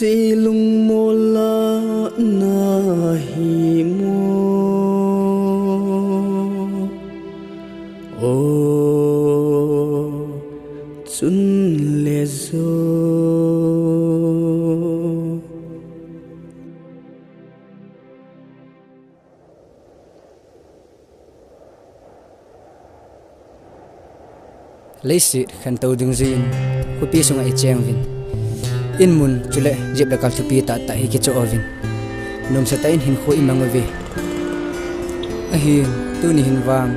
silung mola nahi mo o chun le zo leisi khan to ding zin hupi sunga I cheng vin in mun chule jip la kal thupi ta ta hi ki cho ovin nom sa ta in hin kho imang ve a hin tu ni hin wang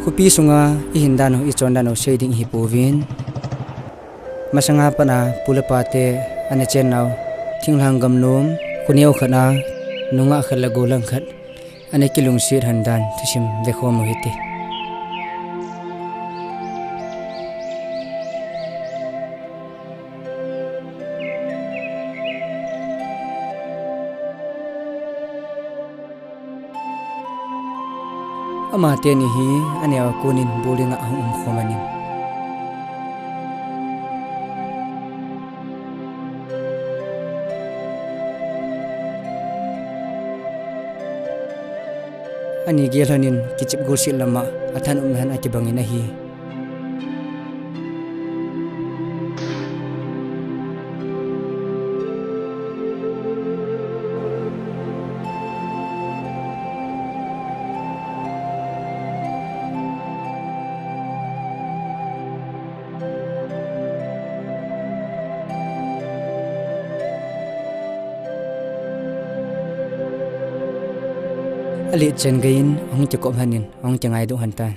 hupi sunga I hin dan ho I chon dan ho shading hi povin masanga pana pulapa te ane chen naw thinglang gam nom khuniau khana nunga khala golang khat ane kilung sir han dan thishim ve kho mo hiti ama te ni hi ania kunin bulinga khomanin ani gelhanin kichip gosil lama athan umhan atibangina hi ali chen gain ong te kom hanin ong te ngai du hantan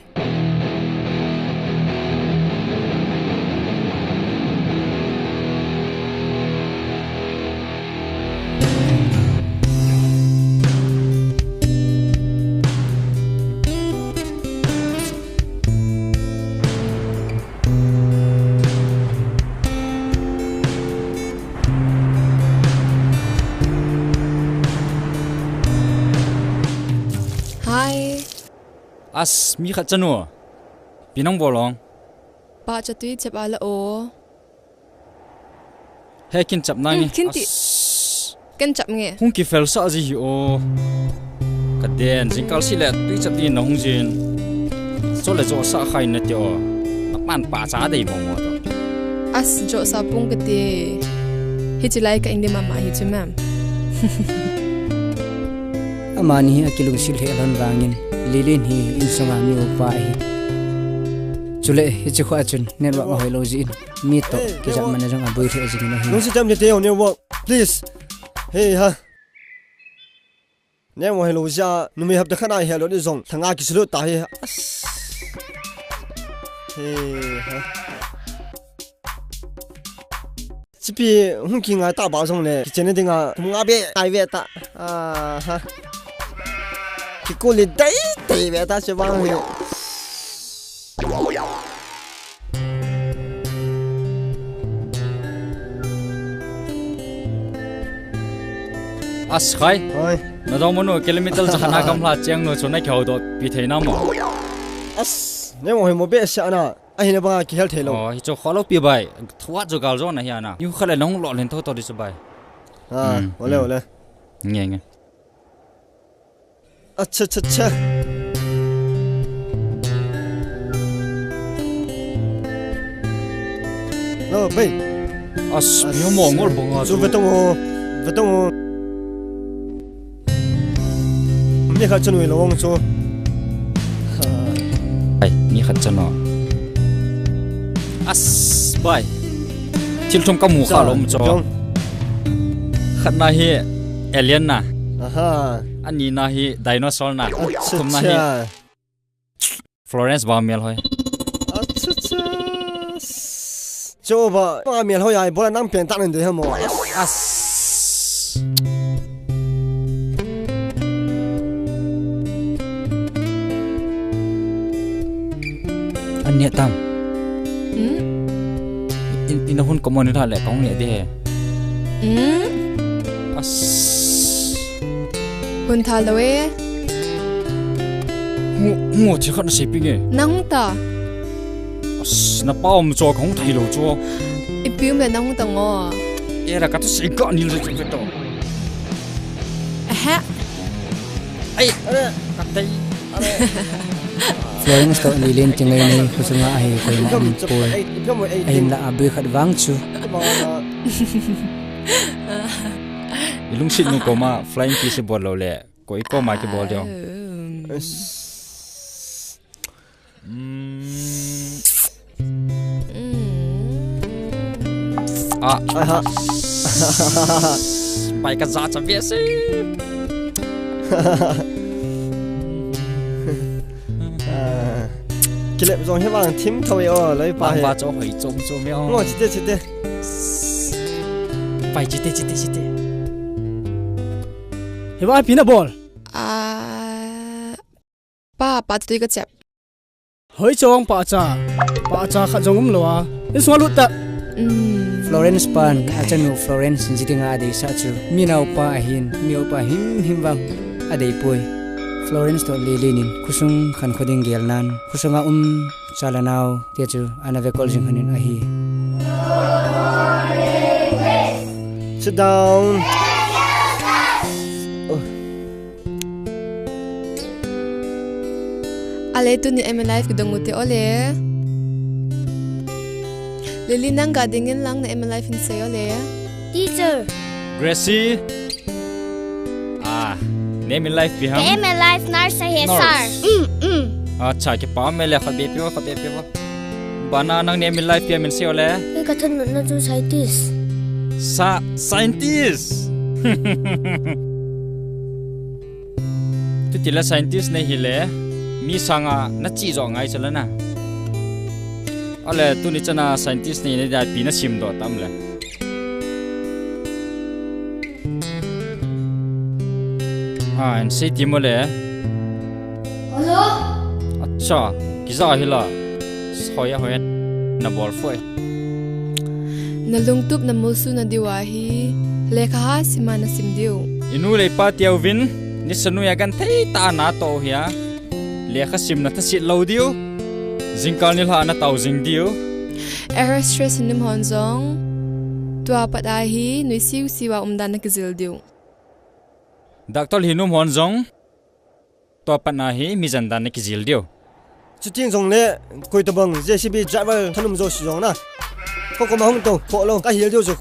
as mi khat chanu pinang bolong pa chatui chep ala o hekin chap nani kinti kan chap nge hung ki fel sa ji hi o ka den jingkal sile tui chap din na hung jin so le zo sa khai na tyo na pan pa cha dei mo mo to as jo sa pung ke te hi chilai ka inde mama hi chimam amani akilung sil he lan wangin lilin hi insanga mi upa hi chule hi chu kha chun network ma hoilo ji mi to ke jam man jang aboi the ji na hi no si jam de on network please hey ha ne mo hello ja nu mi hab da khana hello ni zong thanga ki sulu ta hi hey ha chipi hun ki nga ta ba zong le ki chen de nga nga be ai ve ta ha ki ko le dai dai ve ta se bang hi as khai oi na do mono kilometer jahana kam hla cheng no chona khau do pi theina mo as ne mo mo be sa na a hin ba ki hel thelo oh hi cho khalo pi bai thwa jo gal zo na hi ana yu khala nong lo len tho to di so bai ha ole ole nge nge acha cha cha no bai as mi mo ngol bonga zu vetong mi kha chanu lo wong chu ai mi khat chano as bai til thum ka mu kha lom cho khat na hi alien na aha ani na hi dinosaur na thum na hi Florence ba mel hoi acha cha cho ba mi ho ya bo nang pen ta nen de mo as anya tam in hun common tha le kong le de as hun tha loe mu chi khat se pi nge nang ta as na paum cho khong thai lo cho ipium le nang ta ngo era ka tu siga ni lu tu ai katai Florence to nilin tingay ni kusunga ay koy maampol ay la abi khadwang chu ilung sit nu koma flying kiss ball lo le koi koma ki ball jo pai ka za cha ve se Kilep zong he wang tim thoi o loi pa he ba cho hoi chom cho meo ngo chite pai chite Hewa pina ball. Pa tu ka chap. Hoi chong pa cha kha jongum lowa. Is walut ta. Florence pan achanu Florence jitinga ade sa chu minau pa ahin miau pa him bang ade poi Florence to lilinin kusung khan khoding gelnan kusunga chalanau te chu anave kol jing hanin ahi Sit down. Ale tu ni MLife gudang muti ole. Lili nang gadingin lang na MLife in sayo le. Teacher, Gracie name in life the biham MLife nurse hai sir. acha ki pa mele khabe pi bana nang name in life min se ole Hey, katan na jo scientist. scientist tu tila scientist ne hile mi sanga na chi zo ngai chala na ale tu ni chana scientist ne ne da pi na sim do tam le en se ti mo le Hello? acha kiza hila soya hoet na bol foi Nalungtup na mulsu na diwahi. Lekha ha simana simdiu. inu le pa tiawin ni sanu ya gan thei ta na to hia lekha sim na thasit lo diu jingkal ni la na tau jing diu Error stress nim honzong. Tua padahi nui siwa umdan na kizil diu. doctor hinum honjong to pana hi mi jandan ni kijil diu Chiting zong le koi tabang JCB driver thanum zo si zong na. Ko ma hong to pho lo ka hil diu zu.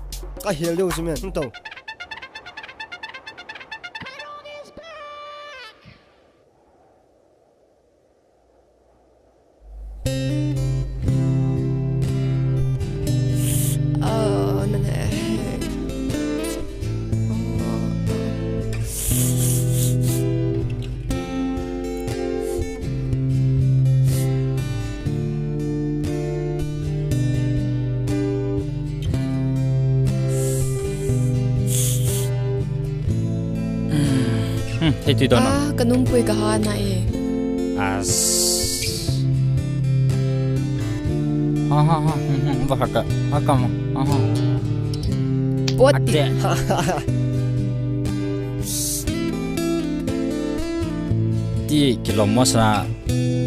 Ka hil diu simen hong to. thei tu don Kanum pui ka ha na e. as ha va ka akam ha Pot ade ti kilomos na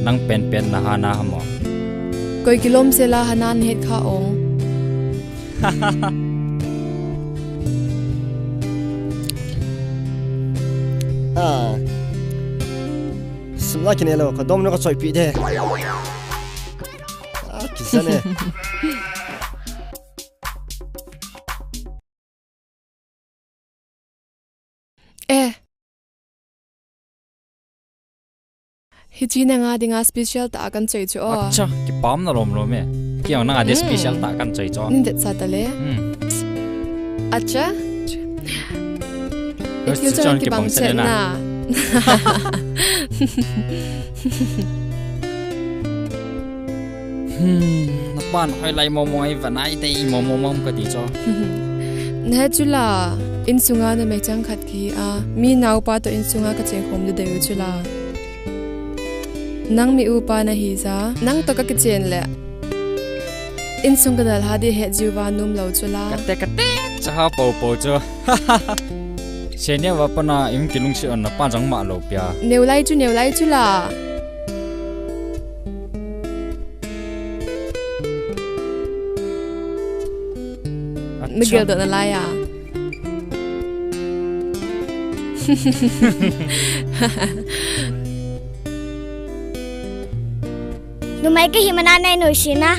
nang pen na hana hamo Koi kilom se la hanan het kha ong. Simla kinelo ka dom no ka choi pi de. Kisane. Hiji na nga dinga special ta akan choi chu o. acha ki pam na rom lo me ki na ade special ta kan chai cho Nindet sa tale. Acha. Ikyo chan ki bang chen na. na pan hoi lai mo moi vanai te mo mom ka ti cho Ne chula in sunga na me chang khat ki a mi nau pa to in sunga ka cheng khom de de chula. Nang mi upa na hi za nang to ka ke chen le. In sunga dal ha de he jiwa num lo chula. kate cha ha po cho senia wa pana im kilung si on na pa jang ma lo pya Neu lai chu la. Miguel do na laya. Numai ke himana nai no shina.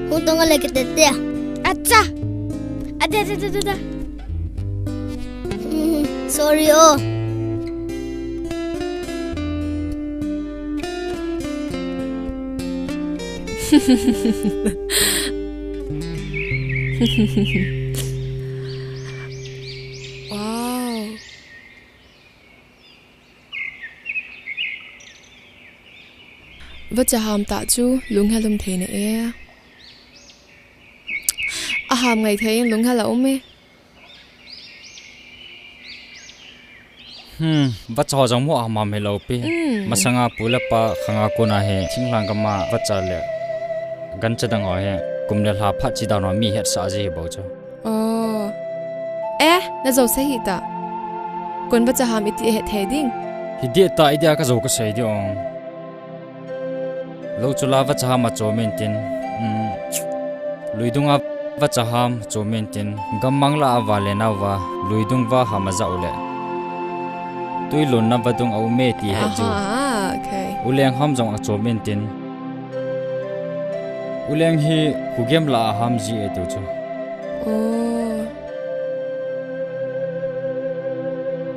Huntung lagi tete. Acha. Ada. Sorry oh. Wow. Vợ chồng tạ chú luôn hay lum thế này à hàm ngày thấy luôn hay là ôm mê vắt cho giống mua mà mày lâu pi mà sang à pula pa khang à cô na he chính lang cái mà vắt cho lẹ gan chân đang ngồi he cùng lẹ là phát chỉ đạo nó mi hết sao gì bảo cho na dầu say hít ta còn vợ chồng ít hết thế đinh thì địa tại địa cái dầu cái say đi ông lâu cho la vắt cho mà cho mình tin lùi dung à vắt cho ham cho mình tin gam mang la và lẹ nào và lùi dung và ham mà giàu lẹ tôi luôn nằm vào trong áo mê thì hết chứ. Uliang ham trong áo chôm bên tin. Uliang hi khu game là ham gì ấy chứ.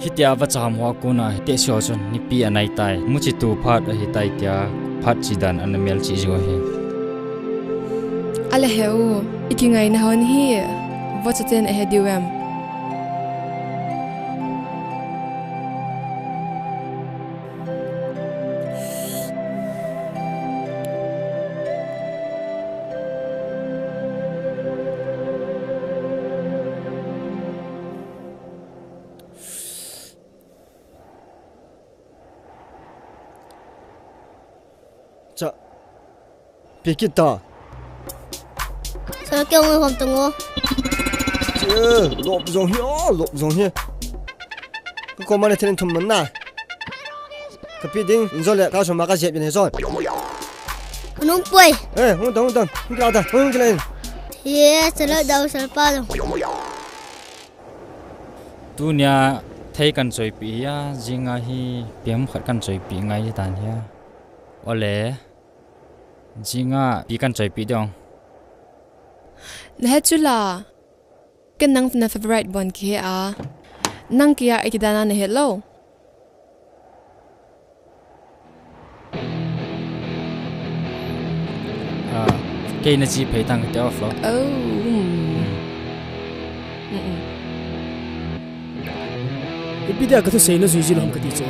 Hitia vật ham hoa cô na hitia xio chun ni pi anai tai mu chi tu phat a hitai tia phat chi dan an mel chi jo hi. Ala heu ikingai na hon hi vật ten a hediwam. 자, 비키타. Sao kêu người không từng ngô? Chứ, lộp dòng hi. Cái con mà này thiên thùng mấn na. Cái pi đinh, rồi lại cao số mà cái dẹp này rồi. Nung quay. Ê, không tông, không cao ta, không cái lên. Yeah, sẽ lại đâu sẽ pa đâu. Tu nia thấy căn chơi pi ya, jinga hi biam khát căn chơi pi ngay như tàn ya. Ole, jinga pi căn chơi pi dong. Hết chú là cái năng na favorite bon kia à năng kia ai kidana ne hello Cái này chỉ phải tăng cái flow. Ipidia ka to say na zuji lam ka ti cho.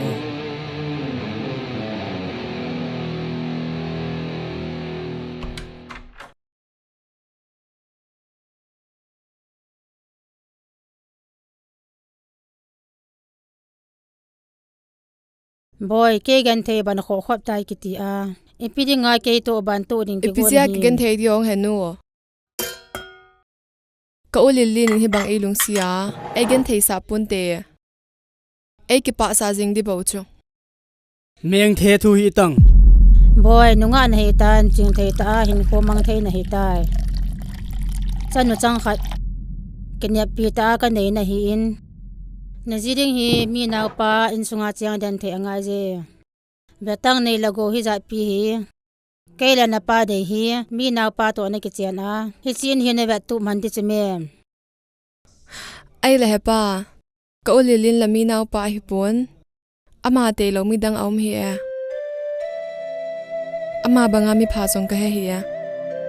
Boy ke gan the ban kho khop tai kiti a ipidi nga ke to ban to ding ke gon ipisia ki gan the diong henu ka ulilin hi bang ilung sia ai gan the sa punte ai ki pa sa jing di bo chu Meng the thu hi tang. boy nunga na he tan ching the ta hin ko mang the na he tai chan no chang khat kenya pi ta ka nei na hi in na jiring hi mi naw pa in sunga chiang dan the anga je betang nei lago hi za pi hi kaila na pa de hi mi naw pa to na ki chen a hi chin hi ne vet tu man ti cheme ai la hepa ka ulilin la mi naw pa hi pon ama te lo mi dang aum hi a ama banga mi pha song ka he hi a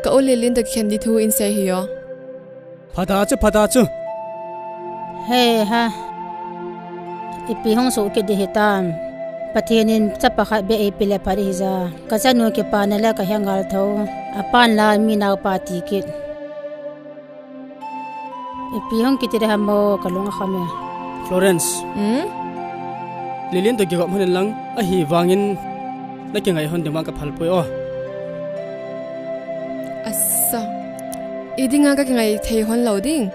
ka ulilin da khen di thu in se hi yo Phata chu. hey ha ipi hong so ke de hitam pathianin chapa kha be e pile phari za ka chanu ke pa na la ka hangal tho apan la mi naw pa ti kit ipi hong ki tire hamo kalung khame Florence. Lilian to gi gam han lang a hi wangin na ke ngai hon de ma ka phal poi o. asa idinga ka ngai thei hon loading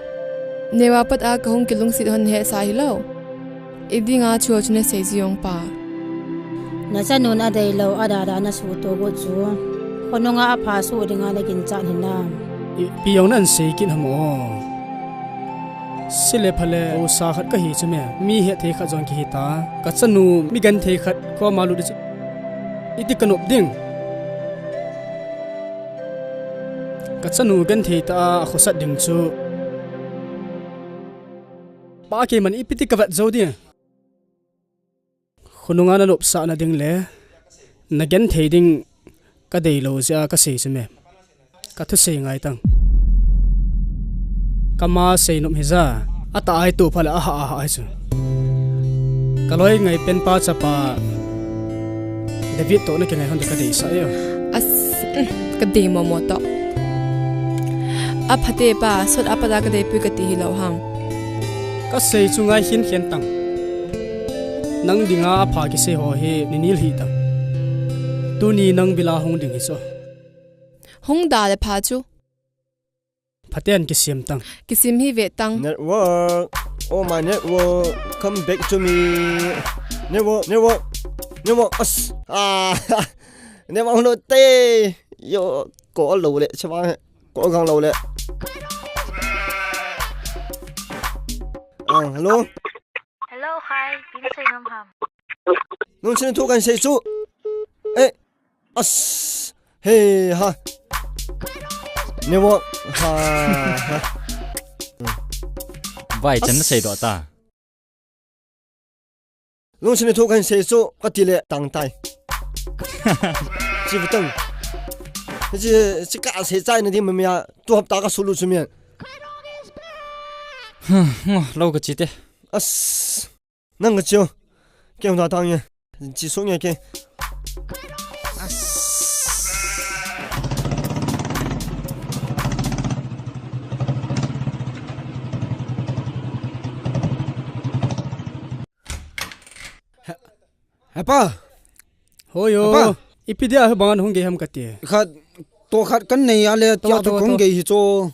newa pat a ka hong kilung sit hon he sa hi lo idinga chu chune se jiong pa na chanu na dei lo ada da na su to go chu hononga a pha su dinga na kin chan hinna Piyong nan sei kin hamo. sile phale o sa khat ka hi chume mi he the kha jong ki hi ta ka chanu mi gan the khat ko malu de iti kanop ding ka chanu gan the ta khosat ding chu pa ke man ipiti ka vat zo dia khununga na lop sa na ding le na gan the ding ka dei lo ja ka se chume ka thu se ngai tang kama sei nom heza ata ai tu phala a ha ai chu kaloi ngai pen pa chapa David to na kenai hon ka dei sa yo as ka de mo mo to apate pa sot apada ka de pu ka ti hi lo ham ka sei chu ngai hin hian tang nang dinga pha ki se ho he ninil hi tang tu ni nang bila hong ding hi so hong da le pha chu phaten ki siam tang kisim hi ve tang Network. Oh my network. Come back to me. Network. Us. Network lo te. Yo có lâu lệ chứ ba. Có gang lâu lệ. Hello. Hello, Khai. Pinasay ngam ham. Nung xin thu kan say su. Us. Hey ha. Network. Ha. Vai chân xây đó ta. Nung xin thu kan say su. Có tỷ lệ tăng tay. Chỉ phải tăng. Chỉ cả say trái này thì mình ya tu hợp tác cái số lượng số miền. Lâu cái gì thế? Us. Nâng cái chiều. Kêu nó tăng nhiên. Chỉ số nghe kêu. Apa? hoyo Apa? ipidia bangan hong ge ham kati Khat to khat kan nei ale tia to kong ge hi cho.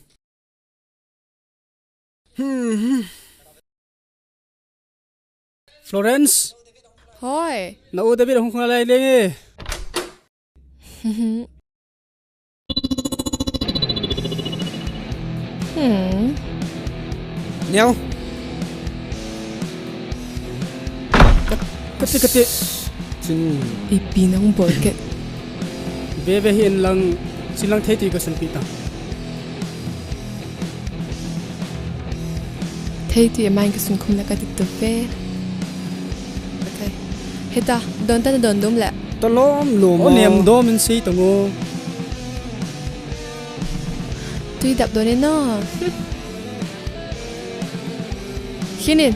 Florence hoi na o David hong khla lai le Neo. kati Chin ipinang bolket bebe hin lang silang theti ka san pita thei tu mai ka sun khum la ka ti to ve okay heta don ta don dum la tolom lo o nem do min sei tango tui dap do ne no hinin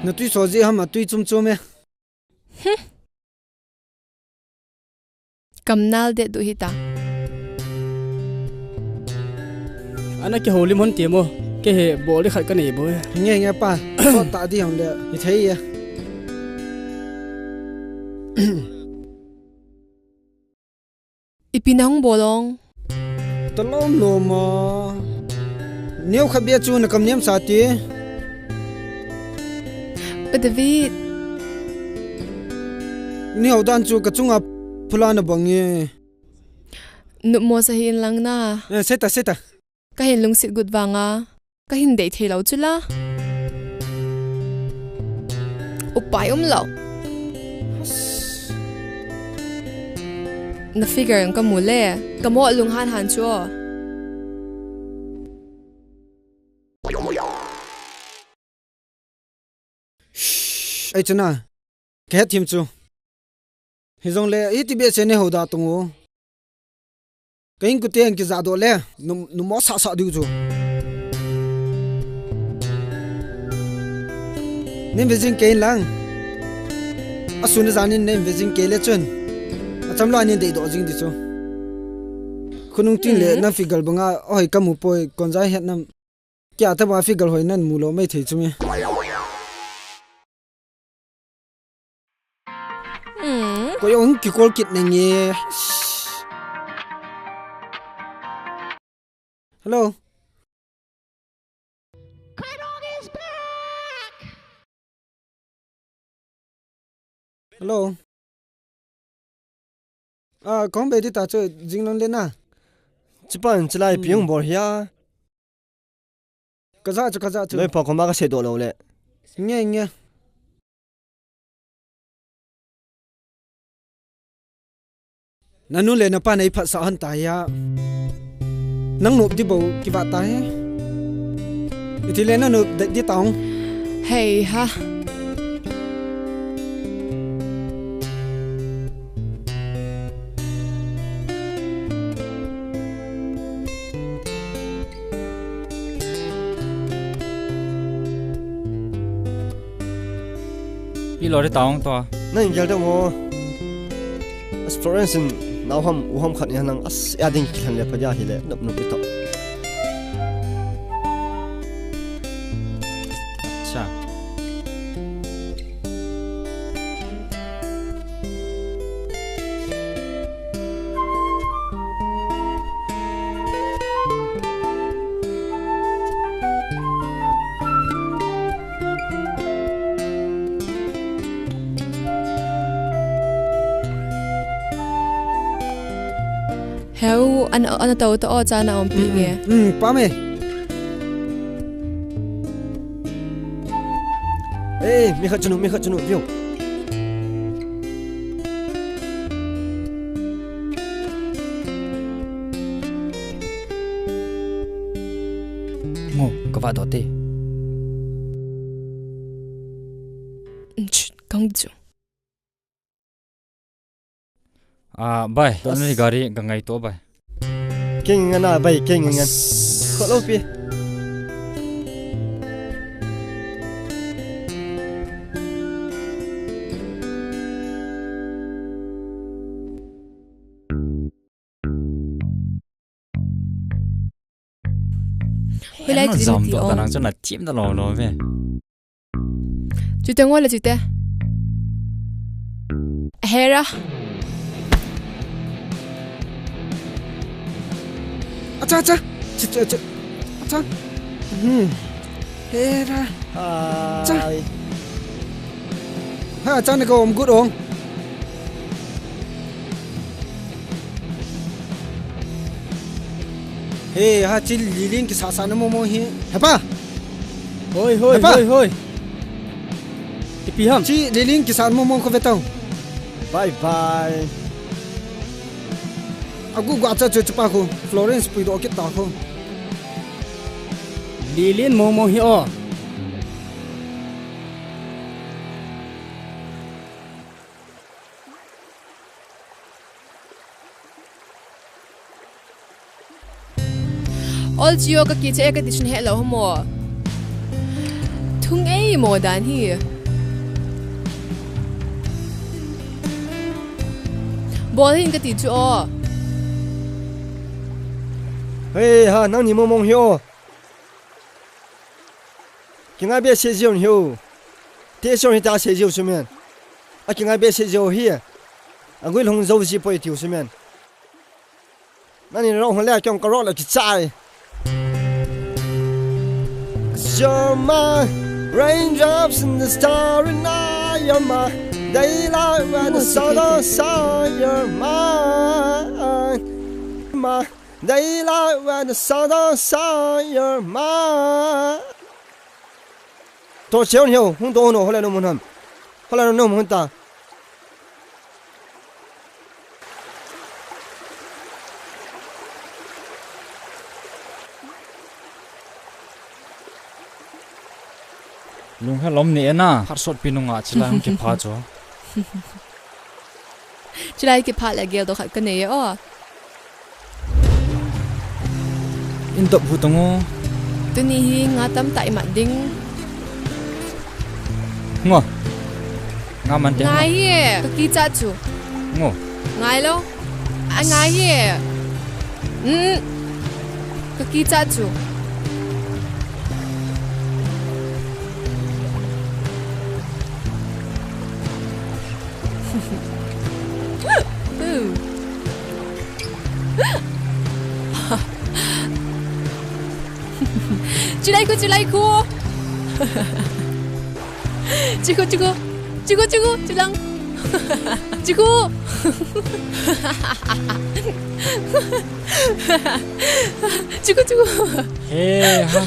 na tui so ji ham tui chum chum me. kamnal de du hita ana ke holim hon tiemo ke he boli khat ka nei boy Nghe pa. To ta di ham le. Ni thei ya. ipinang bolong Tolom lo ma. Neo khabia chu na kam nem sa ti. David Neo dan chu ka chunga phulana bangi. nu mo sa hin lang na Seta. ka hin lung sit gut wanga ka hin dei thelo chula upai lo na figure ang kamule kamo lung han chu Ai chana. Ke thim chu. Hi zong le hi ti be se ne ho da tung o. Kain ku ten ki za do le nu mo sa du chu. Nim vizin kain lang. Asun zanin nim vizin ke le chun. Acham lo anin dei do jing di chu. Khunung tin le na figal banga oi kamu poi konjai het nam. Kya ta ba figal hoi nan mu lo mai thei chu me. Ko yung ki call kit na nge. Hello. Hello. Kong be di ta cho jing non le na. Chipan chilai piang bor ya. Kaza cho. Loi pa ko ma ka se do lo le. Nghe. Nanu le na pa nei phat sa han ta ya. Nang nup di bo ki ba ta he. Iti le na nup di tong. Hey ha. Pi lo ri taong to. Nang gel dong o. As Florence now ham khat ya nang as ya ding khan le pa ja hi le nup to. Cha. Heo an tàu to cha na om pi nge. Pa me. Mi khat chunu view. Ngo ka va do te. Kong chu. Bai, to ni gari ga ngai to bai. King ngana bai king ngan. Kho lo pi. Lai Nó dòm to ta nang cho na chim da lo ve. Chu te ngol chu te. Hera. Acha. Acha. Hera. Hai. Ha cha ne ko om gut ong. Hey, ha chil lilin ki sa na mo hi. Hapa. Hoi. Ipi ham. Chi lilin ki sa mo ko vetong. Bye bye. Aku gua cha pa ko. Florence pui do ki ta ko. Lilin mo hi o. All Gio ka ki che ka dishin hello mo. Thung ei mo dan hi. Bol hin ka ti chu o. Hey ha nang ni mong hyo. Kinga be se jion hyo. Te shon hi ta se jiu sumen. A kinga be se jiu hi. Angui long zo ji poi tiu sumen. Nani ro hon la kyong ka ro la ki chai. You're my raindrops in the starry night. You're my daylight when the sun goes on. You're mine. My daylight when the sun goes on. You're mine. Tôi xéo nhiều, không tôi nổ, hồi lại nó muốn ta. Lung ha lom ni na har sot pinunga chila hum ki pha cho. Chilai ki pha la gel do khat ka ne o. In top hutango. Tu ni hi nga tam tai ma ding. Ngo. Nga man te. Ngai ye ka ki cha chu. Ngo. Ngai lo. A ngai ye. Ka ki cha chu. Chilai ko. Chico, chilang. Chiku. Chiku. Hey ha.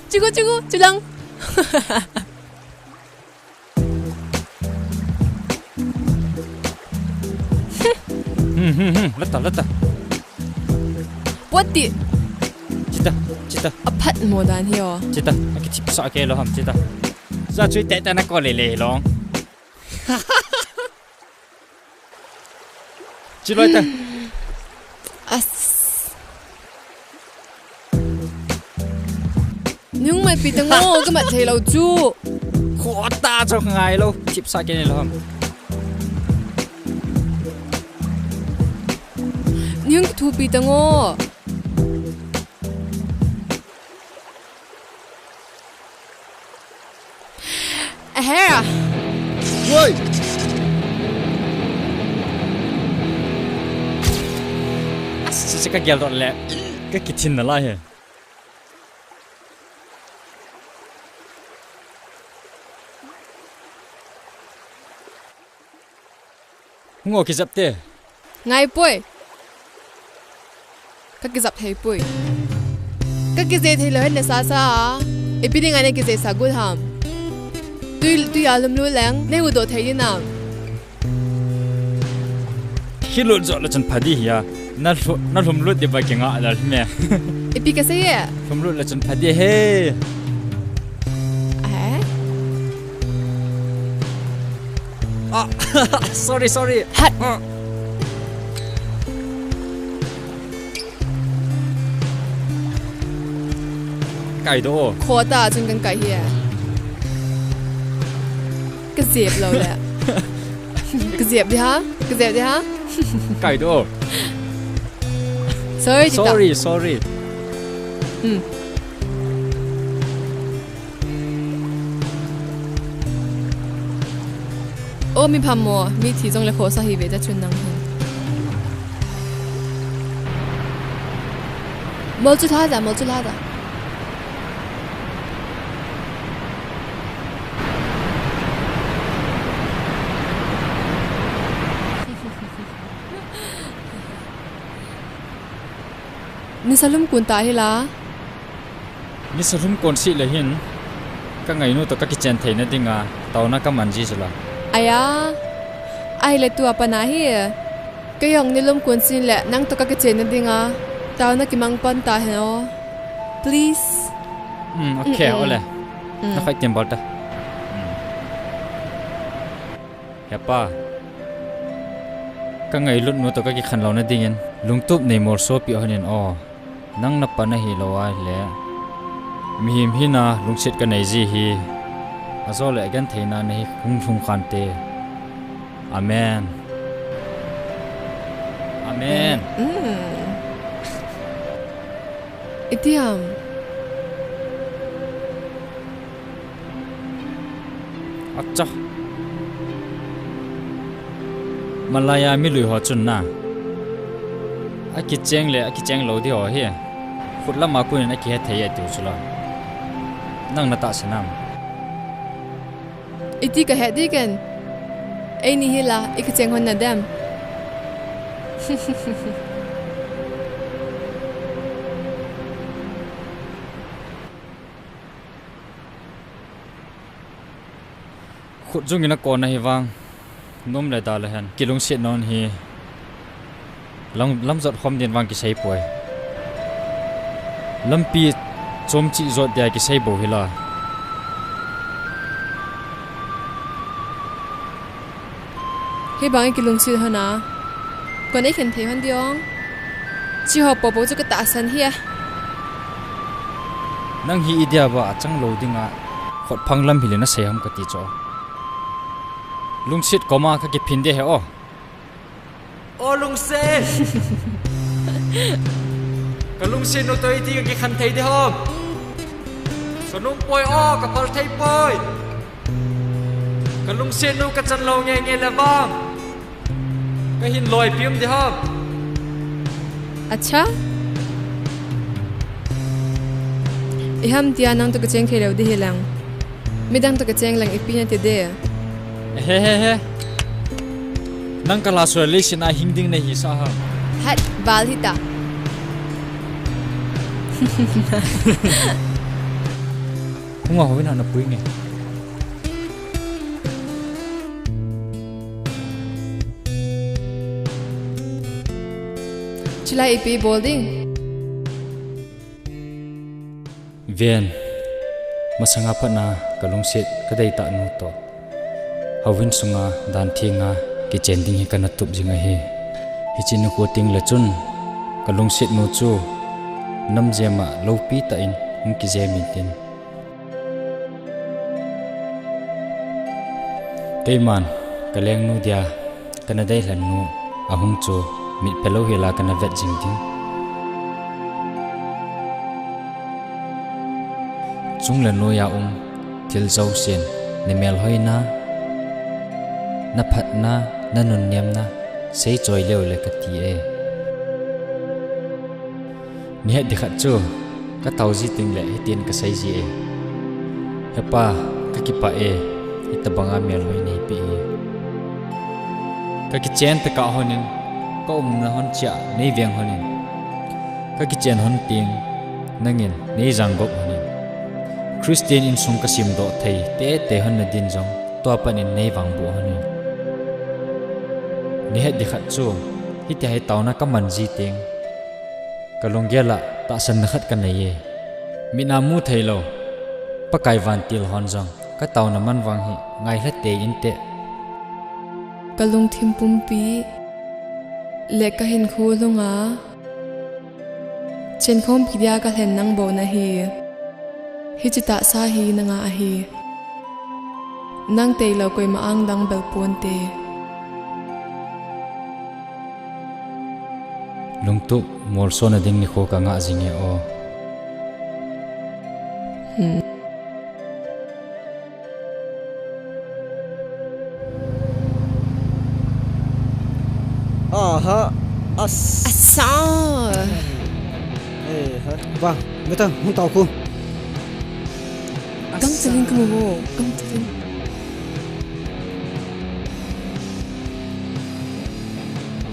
Chiku chulang. Lata. What the? Chita. Apat mo dan hiyo. Chita. Aki chip sa ke lo ham chita. Za chui te ta na ko le long. Chỉ nói ta. Nhưng mày bị tao ngô cái mặt thầy lâu chú. Khó ta cho ngài lâu. Chip sa cái này lo ham. Nhưng thu bị tao ngô. Hera. Ôi. Sẽ cái gel đó lẹ. Cái kitchen là lại. Ngô cái dập tê. Ngay bôi. Các cái dập thầy bôi. Các cái dây thầy lời nè xa xa. Ý biết ngay cái dây xa good ham. Tuy alum lưu láng nên đồ thầy như nào. Khi lụt rồi là chân phá đi à. Nó lùm lụt đi vào cái ngõ là mẹ. Ý biết cái gì à? Lùm lụt là chân phá đi he. Sorry. Hắt. Cái đó. Khó ta chân cần cái hiền. Cái dẹp lâu lẹ. Cái dẹp đi hả? Cái đó. Sorry. Ô mi phàm mò mi thì trong là khó sa hi về ra chuyên năng hơn. Một chút hả? Ni salum kun ta hila. Ni salum kon si le hin. Ka ngai nu to ka kitchen thei na dinga. Tau na ka manji sala. Aya. Ai le tu apa na hi. Ka yong ni lum kun sin le nang to ka kitchen na dinga. Tau na ki mang pan ta he. Please. Okay, ole. Na khai tem bal ta. Hepa. Ka ngai lut nu to ka ki khan lo na dingin. Lungtup nei mor so pi hanin o. Nang na pa na hi lawa le. Mihim hina lungsit ka nei ji hi. Azole again theina nei khung khante. Amen. Itiam. Acha. Malaya mi lui ho chun na. Aki cheng lo di ho hi. Khutla ma ku ni aki he thei atu chula. Nang na ta sanam. Iti ka he di kan. Ai ni hila ik cheng hon na dam. Khut jung ina kon na hi wang. Nom le da le han kilung sit non hi. Lam zot khom din wang ki sei poi. Lampi chom chi zot dia ki sei bo hila. He bang ki lung sit hana. Kon ai khen thei han diong. Chi ho po bo chu ka ta san hi. Nang hi idea ba chang lo dinga. Khot phang lam hi le na sei ham ka ti cho. Lung sit koma ka ki phinde he o. Ô lung sen. Ka lung sen no toi ti ka ki khan thei de hom. Sonung poi o ka pal thei poi. Ka lung sen no ka chan lo nge la bang. Ka hin loi pium de hom. Acha. Iham tia nang to ka cheng khelo de hilang. Midang to ka cheng lang ipina te de. He. nang kala so relation a hingding na hi sa ha hat bal hita hunga hoin na pui nge chila ipi bolding ven masanga phana kalungsit kadai ta nu to hawin sunga dan thinga ki chending hi kana tup jinga he hichin ko ting la chun kalungsit nu chu namjema lopi ta in ki jemi tin keiman kaleng nu dia kana dai lan nu ahung chu mit pelo hela kana vet jing ting chung la no ya til zau sen ne mel hoina na phat na nanun niam na sei choi leo le ka ti e ni di khat chu ka tau ji ting le hitin ka sei ji e hepa ka ki pa e itabanga mel hoi nei pi ka ki chen ta ka honin ko na hon cha nei veng honin ka ki chen hon ting nangin nei jang gok honin Christian in sung kasim do thei te hon na din jong to panin nei wang bu honin ni het di khat chu hi te hai tauna ka man ji ting kalonggela ta san na khat kan nei ye mina mu thailo pakai van til hon jong ka tauna man wang hi ngai hla te in te kalung thim pumpi le ka hin khu lunga chen khom phidia ka hlen nang bo na hi hichita sa hi nanga a hi nang te lo koi ma ang dang bel pon te lungtu molso na ding ni kho ka nga jinge o aha asa ha ba meta hun tau ku Gang Celing ke mo, Gang Celing.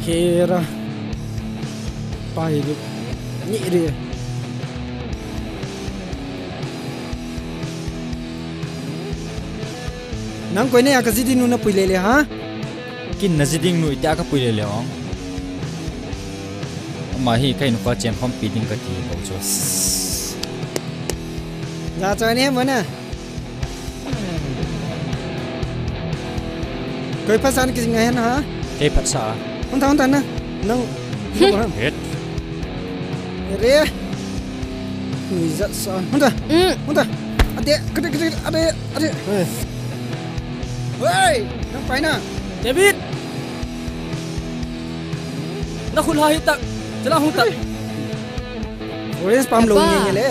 Kera pai du ni ri nang koi ne ka jidi nu na pui le ha kin na jiding nu ita ka pui le ong ma hi kai nu pa chen khom pi ding ka ti bo cho ya cha ne mo na koi pasan ki ngai na ha te phat sa hon ta na nang het re ni za sa hon ta ade ade hey nang pai na David na khul hai tak chala hung tak orange pam lo ni le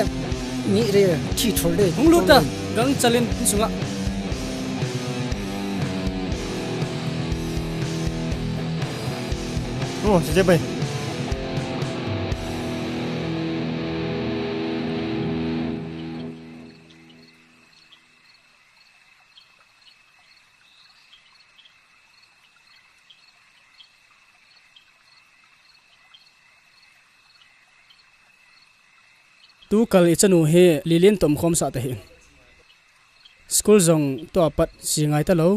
ni re chi thol de hung luk ta gang chalin sunga se bai tu kal ichanu he lilin tom khom sa ta hi school zong to apat singai ta lo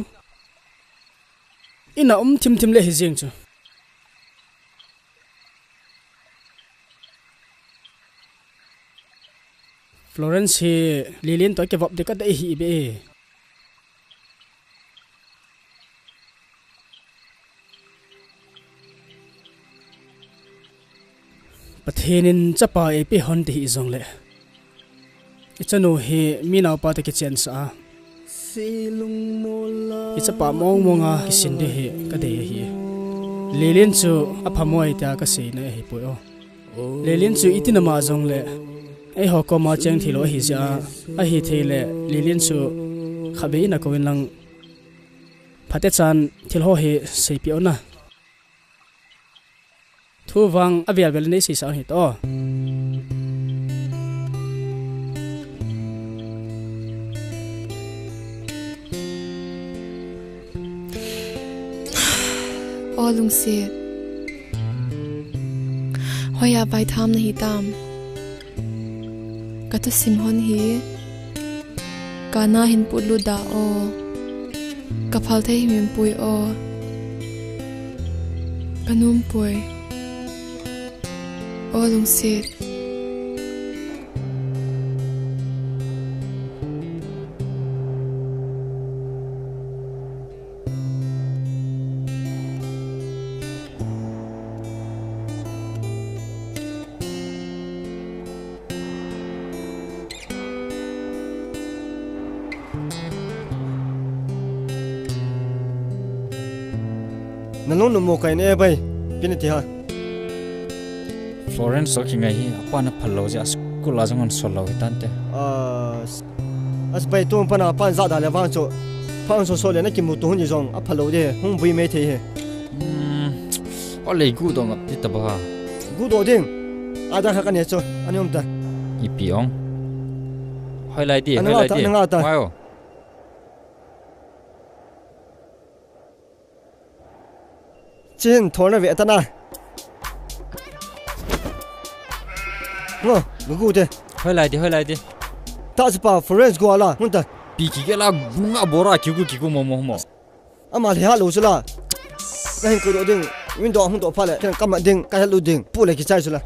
ina thim le hi jing chu Florence he lilin to ke vop de ka dai hi be pathenin chapa e pe hon ti zong le ichanu he mi naw pa te ke chen sa silung mola ichapa mong monga kisin de he ka de hi lelin chu aphamoi ta ka se na hi po lelin chu itina ma zong le ai ho ko ma cheng thilo hi ja a hi thele lelin chu khabe na ko lang phate chan thil ho he sei pi ona thu wang avial bel nei si sa hi to o lung se hoya bai tham na hi tam ka to sim hon hi ka na hin pu lu da o ka phal thei him pui o kanum pui o lung se nalong no mo kai ne bai pinati ha Florence so ki ngai hi apana phalo ja school a jangon solo hitan te as bai tum pana pan za da le wang cho phang so le na ki mu tu hun ji jong a phalo de hung bui me the he ole gu dong ap ti ta ba gu do ding ada kha ka ne cho aniom ta ipiong highlight di wow chin thorna ve ta na no gu de highlight di ta pa friends go ala hun ta pi ki ke la bunga bora ki gu mo ama le ha lo sula na hin ko do ding window hun do pha le kan kam ding ka lu ding pu le ki chai sula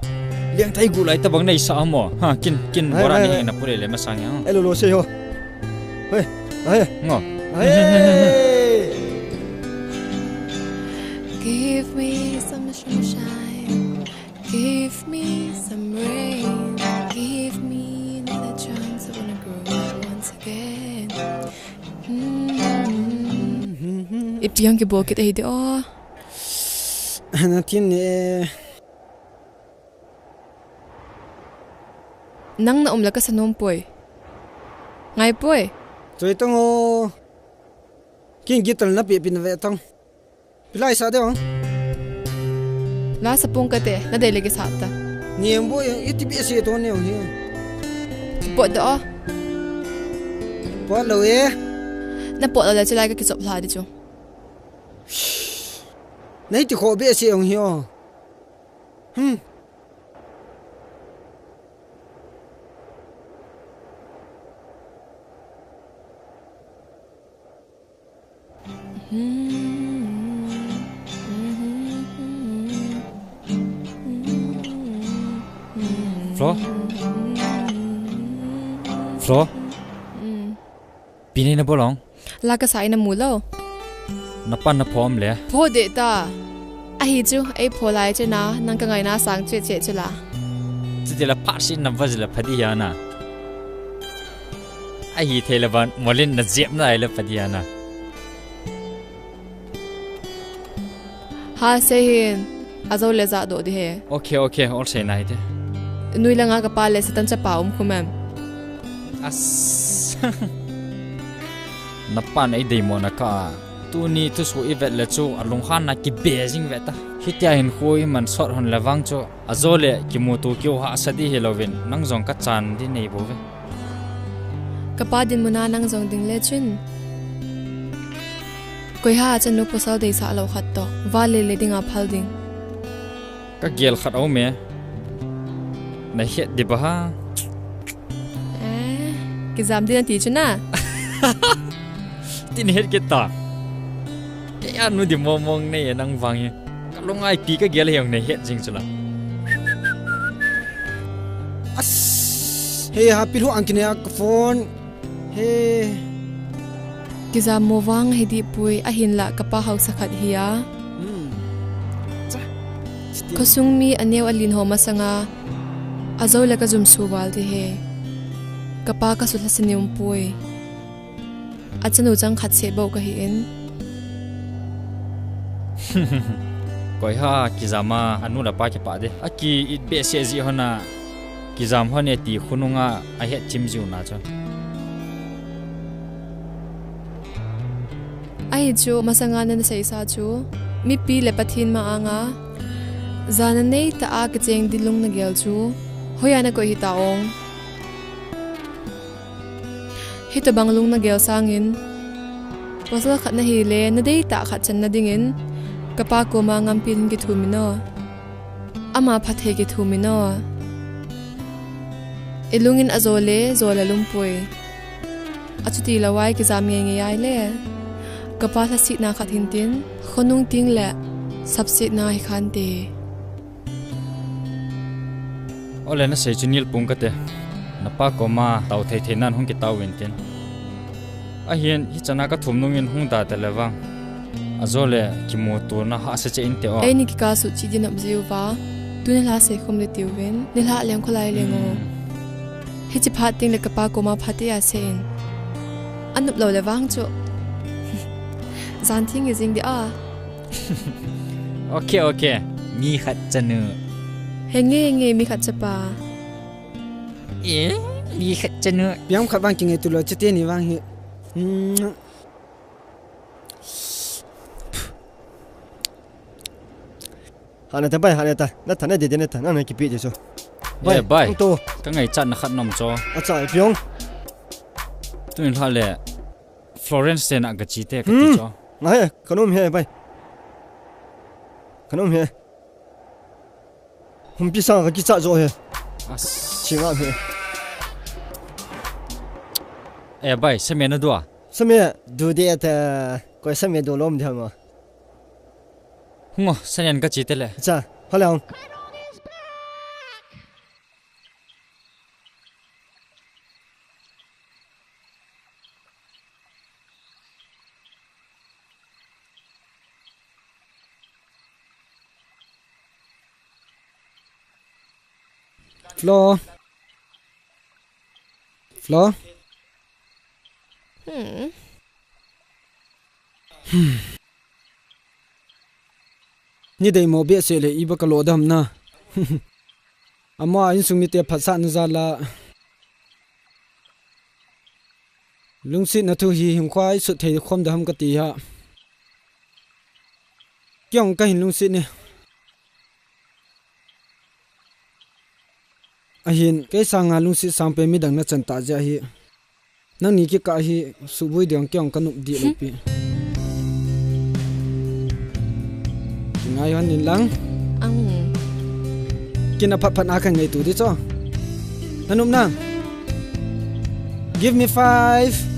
liang thai gu lai ta bang nei sa mo ha kin bora ni na pure le ma sang ya elo lo se ho hey hey ngo Give me some sunshine, give me some rain, give me another chance I wanna grow once again. Ipiang ke bokit ay di natin nang naumla ka sa nompoy. Ngay poy. So itong king gital na pinawetang Pilai sa de La sa pung ka te na delege sa ta. Niembo iti bi se to ne hi. Po do. Po lo e. Na po la chalai ka kisop la di chu. Nei ti kho be se hi. Flo Pini na bolong La ka sai na mulo na pan na phom le pho de ta a hi chu ai pho lai che na nang ka ngai na sang che chula ti la pa sin na vaz la phadi ya na a hi thela ban molin na jep na ai la phadi ya na ha se hin azo le za do de he okay all say nai de nui la nga ka pa le satan cha pa khumam as na pan ai dei mo na ka tu ni tu su ivet le chu alung khan na ki beijing veta hitia hin khoi man sor hon lawang chu azole ki mu tu kyo ha sadi helovin nang jong ka chan di nei bo ve ka pa din muna nang jong ding le chin koi ha chan no posal dei sa lo khat to wa le dinga phal ding ka gel khat au me na het di ba ki zam din ti chuna tin het ke ta ke anu di momong nei nang wang ye ka longai pi ka gel heong nei het jing chula as hey happy hu angkine ak phone hey ki zam mo wang he di pui a hin la ka pa hau sakhat hiya khosung mi anew alin ho masanga azo la ka zum suwal di he kapa ka sulha sinium pui achanu chang khat se bo ka hi in koi ha kizama anu la pa ke pa de aki it be se ji hona kizam hone ti khununga a he chimju na cha ai chu masanga nan sei sa chu mi pi le pathin ma anga zana nei ta a ke cheng dilung na gel chu hoyana ko hi taong hita banglung na gel sangin pasal khat na hi le na dei ta khat chan na dingin kapa ko ma ngampin ki thumino ama phathe ki thumino ilungin azole zola lumpui achuti lawai ki zam nge yai le kapa tha si na khat hintin khonung ting le sabsi na hi khan te ole na sei chunil pungkate napa ko ma tau thei thenan hung ki tau wintin a hian hi chana ka thumnungin hung da te lewang azole ki mo tur na ha se che in te o ai ni ki ka su chi dinam ziuwa tune la se khom le tiwen ni la lem kholai lengo hi chi phat ting le kapa ko ma phate ya sen anup lo lewang chu zan thing is in the a okay mi khat chanu henge mi khat chapa mi khat chanu biam khat bang king e tu lo chete ni wang hi hana ta bai hana ta na thana de de na thana na ki pi je so bai to ka ngai chat na khat nom cho acha pyong tuin hla le Florence ten a gachi te ka ti cho ngai kanom he bai kanom he hum pi sang ki cha zo he as chinga he bai se me na do same du de ta ko same do lom de ma ngo sanyan ka chi te le cha halang Flo ni dei mo be se le iba ka lo dam na ama in sumi te phasa na zala lungsi na thu hi him khwai su thei khom dam ka ti ha kyong ka hin lungsi ne ahin ke sanga lungsi sampe mi dang na chan ta ja hi nang ni ki ka hi subui diang kyong ka nup di lo pi ngai han nin lang ang kina phat phat na ka ngai tu di cho nanum na give me 5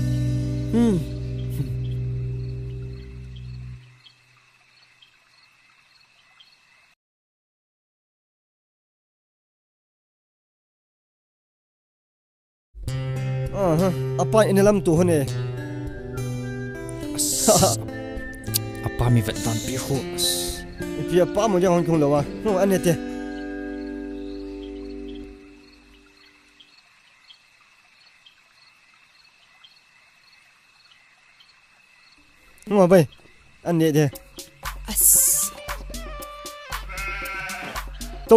apa in lam tu hone apa mi vet tan pi ho pia pa mo jang hong lo wa no anete no bai anete as to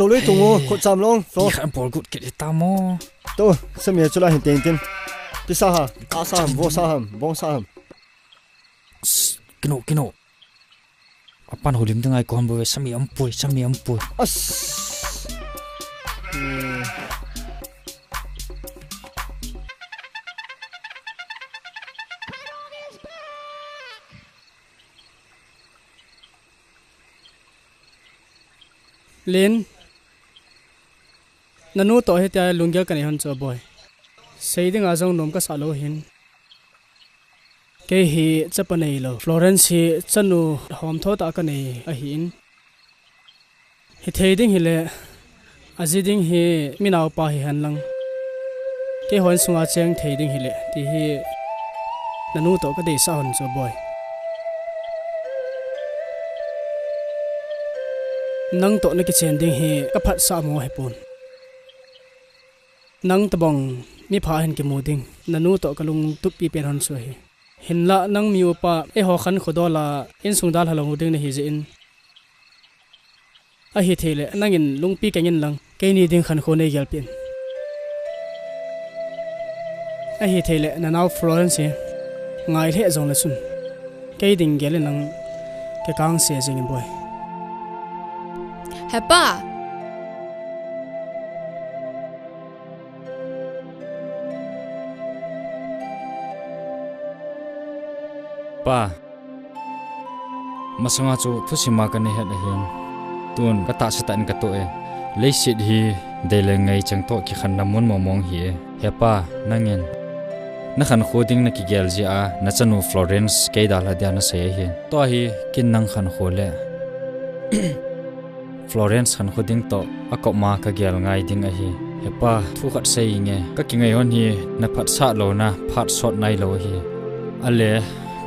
lối tung ô khốt chạm long so khăn bol gut ke ta mo to samia chula hin ten ten pi sa ha a sa ham bo sa ham bong sa ham kino apan holim dengai ko ham bo sami ampui as len nanu to he ta lungya kan han cho boy seiding azong nom ka salo hin ke hi chapanei lo Florence hi chanu hom tho ta ka nei a hin hi theiding hi le aziding hi minaw pa hi han lang ke hon sunga cheng theiding hi le ti hi nanu to ka dei sa hon cho boy nang to na ki chen ding hi ka phat sa mo he pon nang tabong mi pha hen ki moding nanu to kalung tup pi pen hon so he hinla nang mi upa e ho khan khodola in sungdal halong ding na hi je in a hi thele nangin lungpi kengin lang ke ni ding khan khone yal pin a hi thele nanaw Florence ngai the zong la sun ke ding gele nang ke kang se jing boy hepa pa masanga chu thusima kan he da hin tun ka ta satan ka to e leisit hi dele ngai changto ki khan namun momong hi he pa nangin na khan khoding na ki gel ji a na chanu Florence ke da la dia na se hi to hi kin nang khan khole Florence khan khoding to akop ma ka gel ngai ding a hi he pa thu khat sei nge ka ki ngai hon hi na phat sa lo na phat shot nai lo hi ale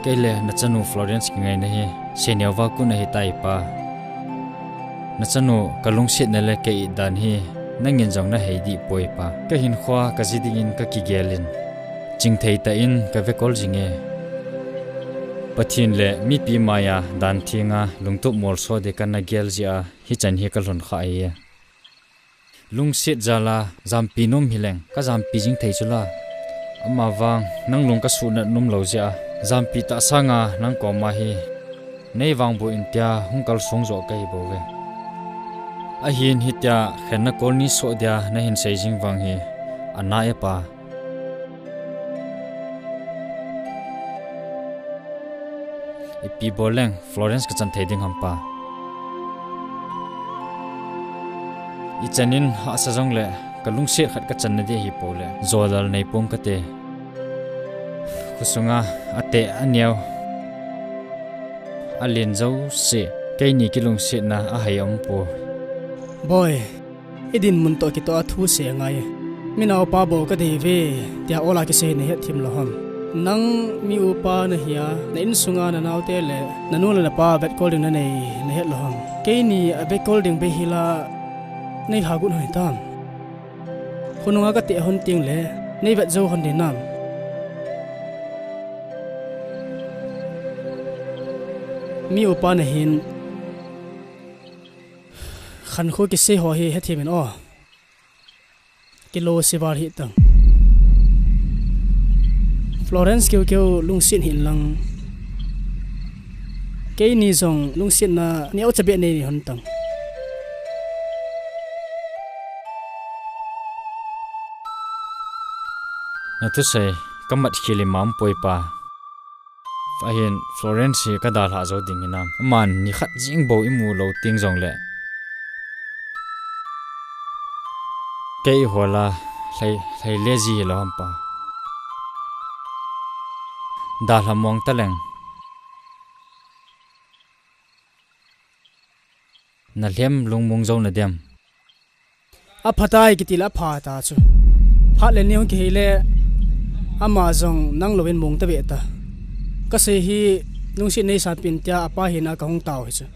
kele na chanu Florence ki ngai na hi senyawa ku na hi tai pa na chanu kalung sit na le ke dan hi nangin jong na heidi poi pa ka hin khwa ka jidingin ka ki gelin chingthei ta in ka vekol jinge pathin le mi pi maya dan thinga lungtu mol so de kan na gel ja hi chan hi ka lon kha ai lung sit jala zampi nom hileng ka zampi jing thei chula ama wang nang lung ka su na num lo ja zampi ta sanga nang ko ma hi nei wang bo intia hungkal song zo kai bo ve a hin hitya khenna kolni so dia na hin sei jing wang hi ana e pa ipi boleng Florence ka chan thei ding hampa ichanin ha sajong le kalung se khat ka chan na de hi pole zodal nei pong ka te khusunga ate anyaw alin zo se kai ni kilung se na a hayam po boy idin mun to ki to thu se ngai minaw pa bo ka de ve tia ola ki se ne het thim lo ham nang mi upa na hiya na in sunga na naw te le nanula na pa bet calling na nei na het lo ham ke ni a bet calling be hila nei ha gu noi tam khununga ka te hon ting le nei bet zo hon de nam mi upa na hin khan kho ki se ho hi he thimen o kilo sivar hi tang Florence kêu lungsin hin lang ke ni zong lungsin na niau chabe nei hon tang na tu sei kamat khili mam poi pa fahin Florence ka dal ha zo ding inam man ni khat jing bo imu lo ting jong le ke hola hlai lezi lo hampa da lamong taleng na lem lungmung zo na dem a phatai kitila pha ta chu pha le niu ki le ama zong nang lovin mong ta be ta ka se hi nungsi nei sa pin tia apa hina ka hong taw hi chu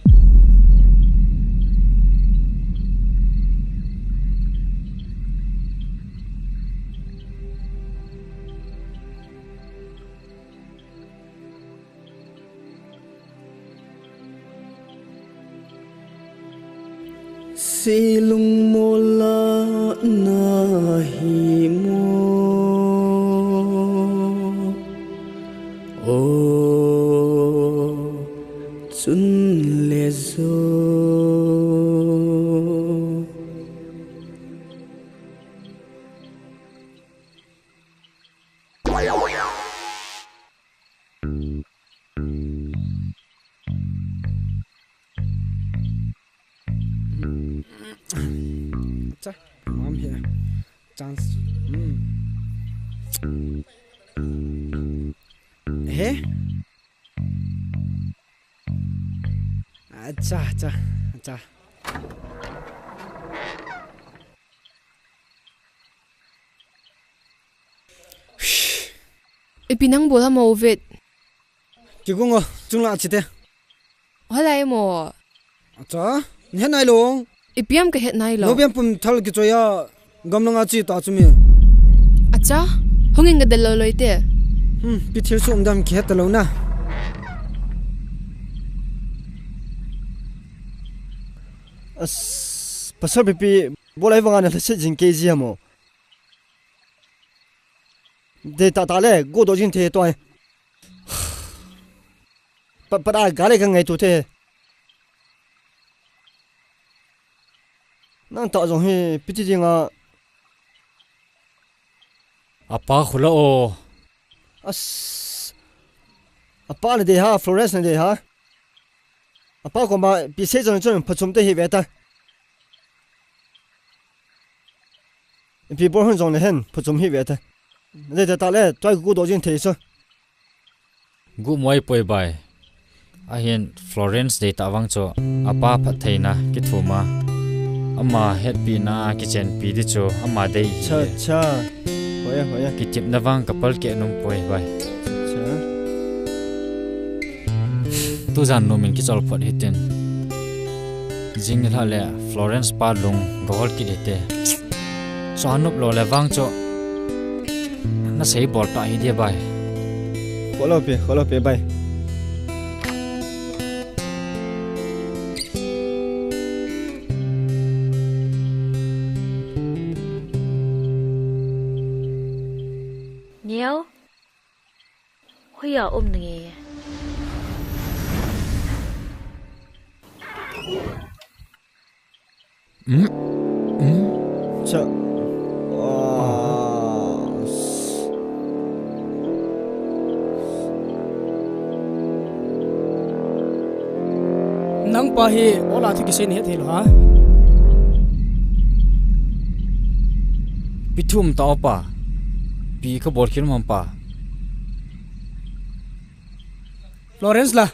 silung mola nahi mo o chun le zo Mom here. Chance. Hey? Acha. Ipinang bola mo vet. Kigungo, chungla chite. Halai mo. Acha, ni nai long. Ipiam ka het nai lo. Nobiam pum thal ki choya gamlanga chi ta chumi. Acha, hongin ga dalo loite. Pithil su umdam khet lo na. As pasar pipi bolai wanga na se jin ke ji amo. De ta le go do jin the toy. Pa gale ka ngai tu the. Nang ta jong he piti jinga apa khula o as apa na de ha Florence na de ha apa ko ma pi se jong chon phachum te hi beta pi bor hon jong le hen phachum hi beta de ta le trai ku do jin the so gu moi poi bai a hian Florence de ta wang cho apa phat theina ki thuma ama happy na kitchen pi di cho ama dei cha cha hoya ki tip na wang kapal ke num poi bai cha tu zan no min ki chol phot hitin jing la le Florence pa lung gol ki dete so anup lo le wang cho na sei bol ta hi dia bai kholo pe bai nhiều huy ở này cha nang pa hi ola thu kisen he thelo ha pithum ta pa pi ka bol kin mam pa Florence la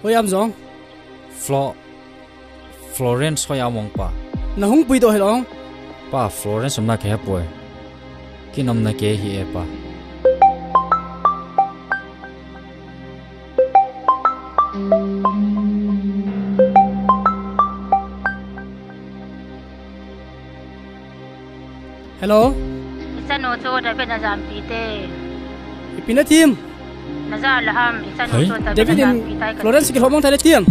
hoyam zong Florence hoya mong pa na hung pui to helong pa Florence na ke poi kinom na ke hi e pa hello isa no cho da pe na jam pi te ipina team na za la ham isa no cho da pe David na in jam pi tai Florence ki homong thale tiang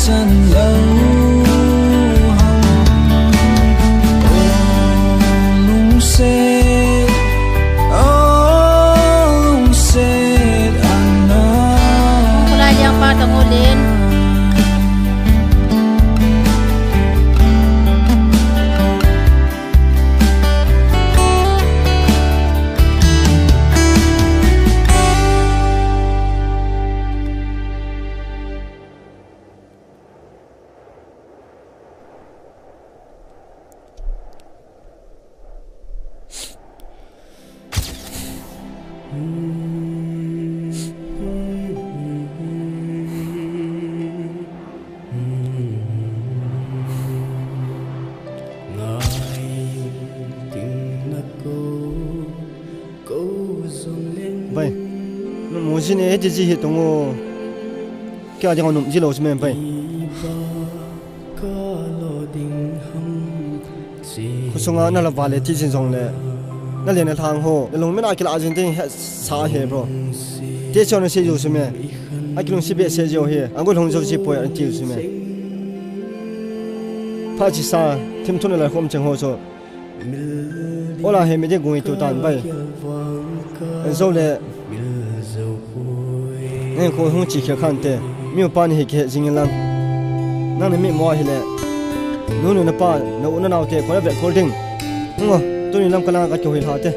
chân lâu hồng lung xe lung xe anh ơi ko lai yang pa tang ulin vậy muốn xin hết gì hết tung cái gì còn nụm gì lâu xem vậy cô song à nó là vale thì xin song lệ nó liền là thang hồ nó lồng mấy ai cái là dân tình xa hết bro thế cho nó sẽ dùng xem ai cái lồng sẽ bị sẽ dùng hết anh có lồng dùng sẽ bồi anh chịu xem phát chỉ xa thêm thôn là không chẳng hồ số ola he me de goi tu tan bai zo le ne ko hu chi kha khan te mi pa ni he ke jing lam na ne mi mo hi le nu nu na pa no una naw te ko le holding ngo tu ni lam kala ka ko hi ha te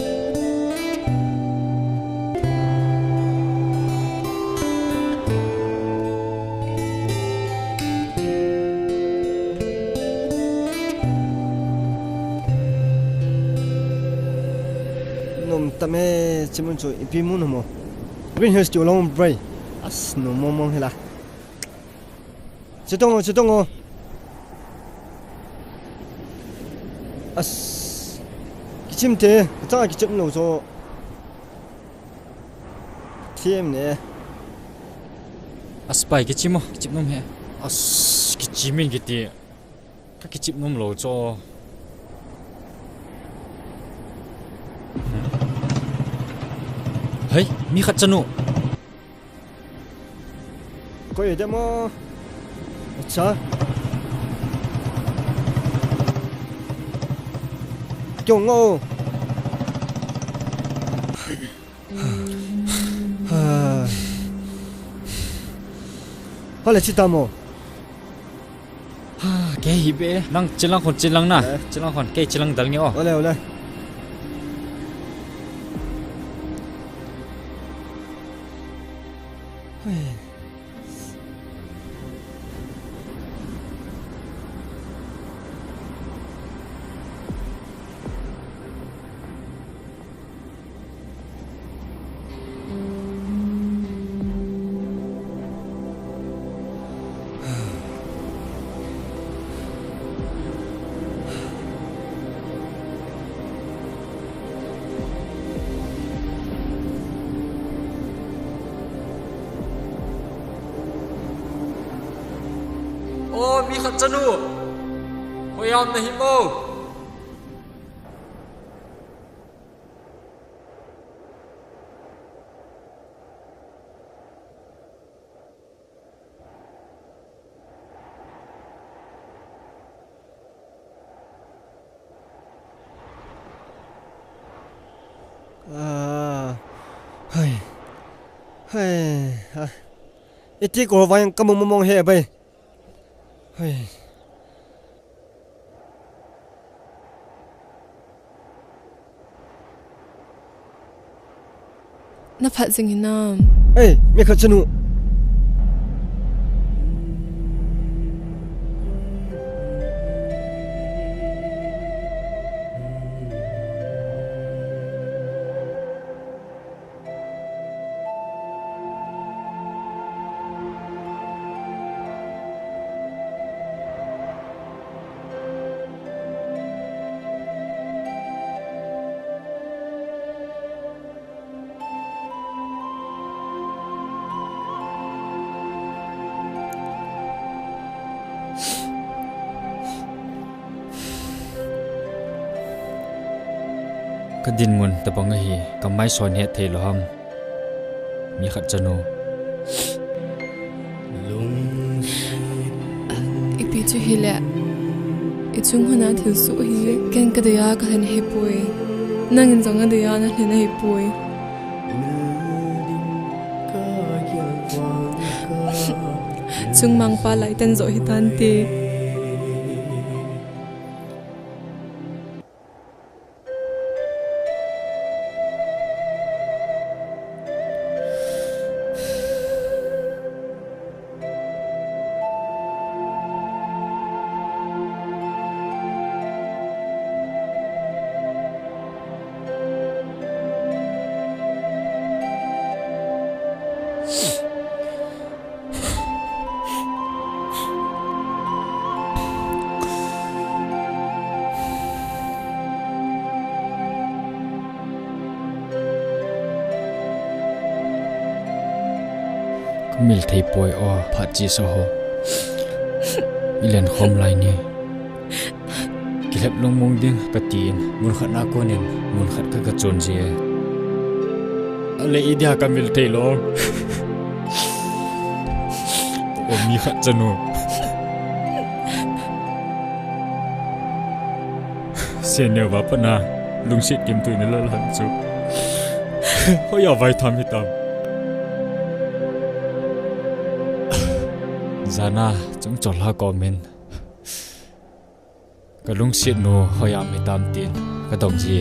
tame chimun chu ipi mun mo green hills chu long bray as no momong hela chitongo as kichim te ta kichim no so tiem ne aspai kichimo kichim nom he as kichimin giti ka kichim nom lo cho hey mi khat chanu ko ye demo acha kyongo hala chitamo ke hibe nang chilang khon chilang na chilang khon ke chilang dal ni o ole mi khat chanu hoyam na himo iti ko vayang kamomong he bai na phat jing hinam mi khat chanu kadin ngun tabang hi kamai son he thei lo ham mi khat chanu lung chu hi le I chung hana thil su hi ken ka daya ka hen he pui nang in zonga daya na hen he pui chung mang pa lai tan zo hi tan te mil thei poi o phat chi so ho ilen khom lai ni kilap long mong ding ka tin mun khat na ko nin mun khat ka chon je ale idia ka mil thei lo o mi khat chanu se ne wa pa na lung sit kim tu ne la lan chu ho ya vai tham hi tam Zana chung chola komen ka lung sit no hoya mi tam tin ka dong ji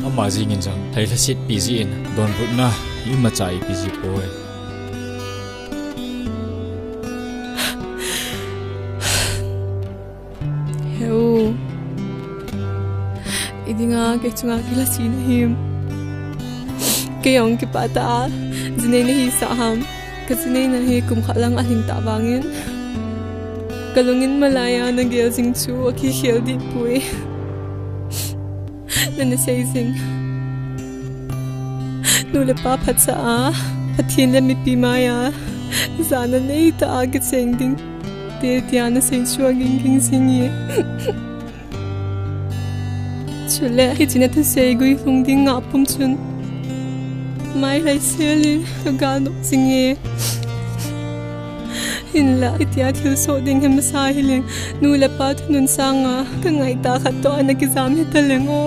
ama ji ngin jang thai la sit busy in don but na I ma chai busy poi heu idinga ke chunga kila sin him ke yong ki pata jine ni hi sa ham kasi na hi kum khalang aling tabangin kalungin malaya na gel sing chu aki khel di pui na say sing nu le pa phat sa a pathin le mi pi maya zana nei ta ag sing ding te tiana sing chu ging ging sing ye chule hi chine ta sei gui fung ding nga pum chun mai lai seli ga no sing ye in la itia thil so ding hem sa hiling nu la pa thunun sanga ka ngai ta khat to an ki zam hi taleng o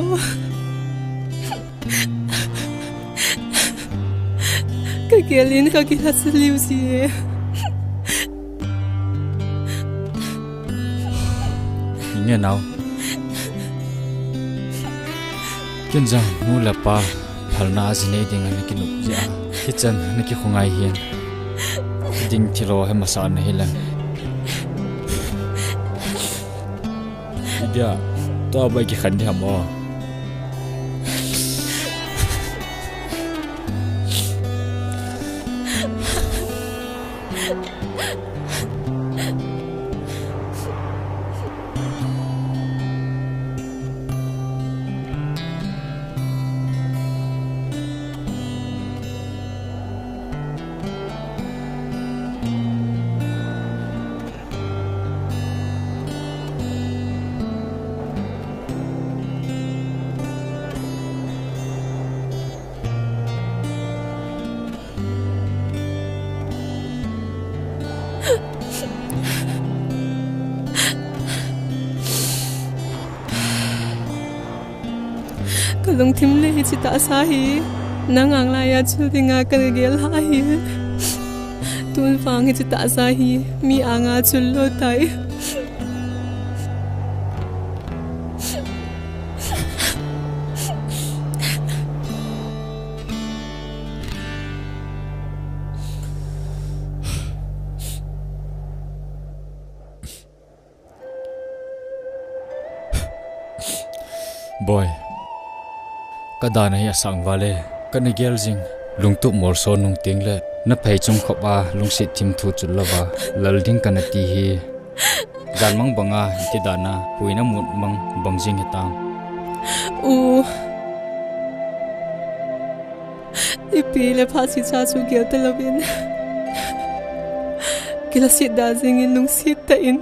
ka gelin ka ki hasliu si Nya now Kenja nu la pa phalna azine ding an ki nu ja kitchen an ki khungai hian ding thilo he masa na hilan idia to ba ki khan dia mo kalung thim le hi chita sa hi nangang la ya chul dinga kan gel ha hi tun fang hi chita sa hi mi anga chul lo tai boy kada nahi asang wale kan gel jing lungtu mor so nung ting le na phai chung khopa lungsi thim thu chulawa lalding kan ti hi dalmang banga ti dana huina mut mang bangjing hitang u ipi le phasi cha chu gel talabin kila sit da jing in lung sit ta in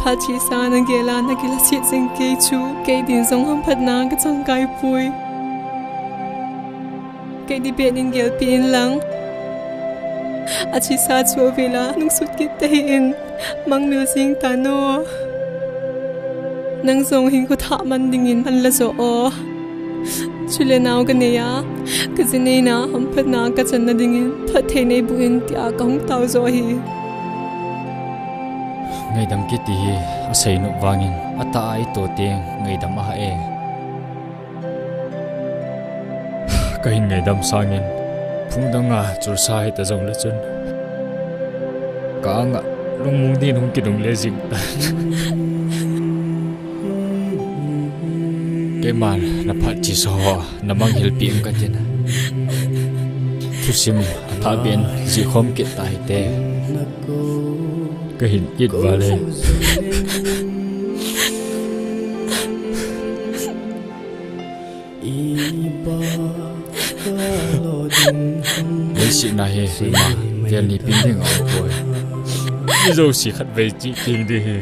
Pachi sana gela na kila sit sing ke chu ke din song ham phat na ka chang kai pui ke di pe ning gel pin lang achi sa chu vela nung sut ki te in mang nu sing tano nang song hing ko tha man ding in han la so o chule naw ka ne ya ka zine na ham phat na ka chan na ding in phat the nei bu in tia ka hung taw zo hi ngai dam ki ti asai nu wangin ata ai to te ngai dam a e kai ngai dam sangin phungdanga chur sai ta jong le chun ka nga lungmung din hung ki dong le jing ke man na phat chi so namang helpi ka tin thusim tha ben ji khom ki tai te ka hin kit wale si na he ma tel ni pin ding au boy ni zo si khat ve chi king de he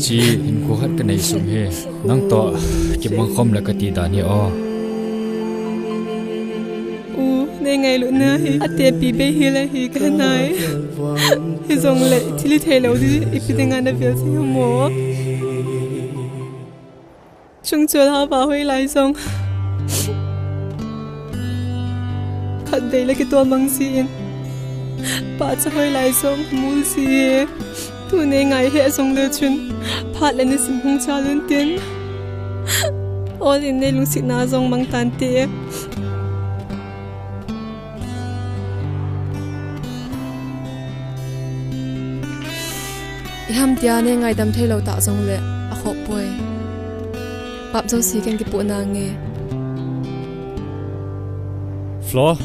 chi in ko khat ka nei sum he nang to ki mang khom la ka ti da ni o u ne ngai lu na hi ate pi be hi la hi ka nai hi zong le chili thelo di ipidinga na vel si mo chung chul ha ba hoi lai song khát về lấy cái tua măng xin bà cho hơi lại xong muốn gì thu này ngày hệ xong lừa chun phát lên để xin hung cha lớn tiếng ôi đến đây lúc xin na xong măng tàn tê ham tia này ngày đâm thay lâu tạo xong lệ à khổ bồi bạp dâu xí cái bộ nàng nghe Flo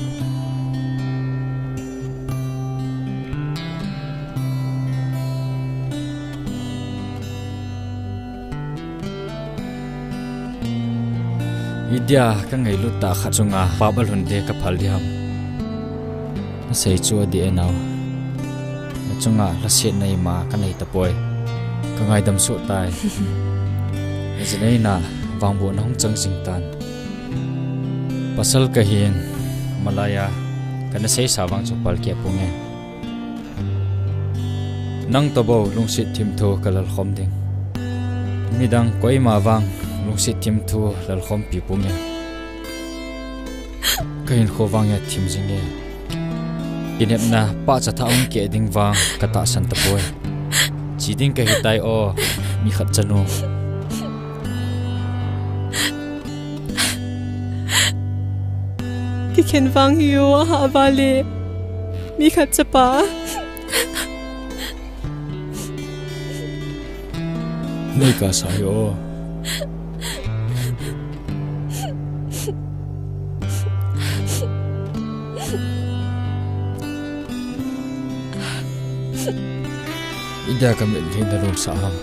Idia ka ngai lu ta kha chunga babal hunde ka phal diam na sei chu di enau na chunga la se nei ma ka nei ta poi ka ngai dam su tai ejnei na wangbo na hong chang sing tan pasal ka hin malaya kana sei sawang chu pal ke punge nang to bo lungsit thim tho kalal khom ding midang koi ma wang lungsit thim thu lal khom pi punge kain khowang ya thim jinge inep na pa cha thaung ke ding wang kata san ta poi chi ding ka hitai o mi khat chanu ki khen wang hiu ha vale mi khat chapa nei ka sayo ida ka min hin da ron sa ham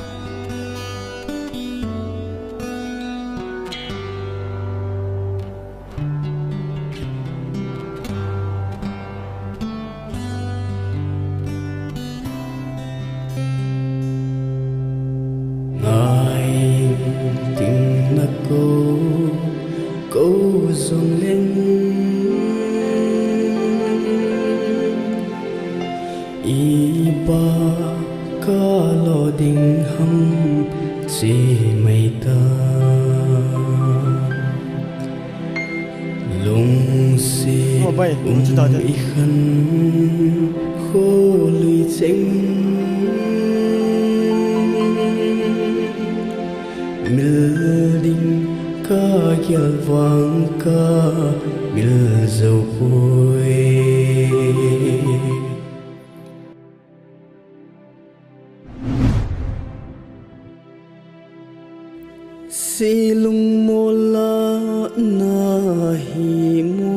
silung mola nahi mo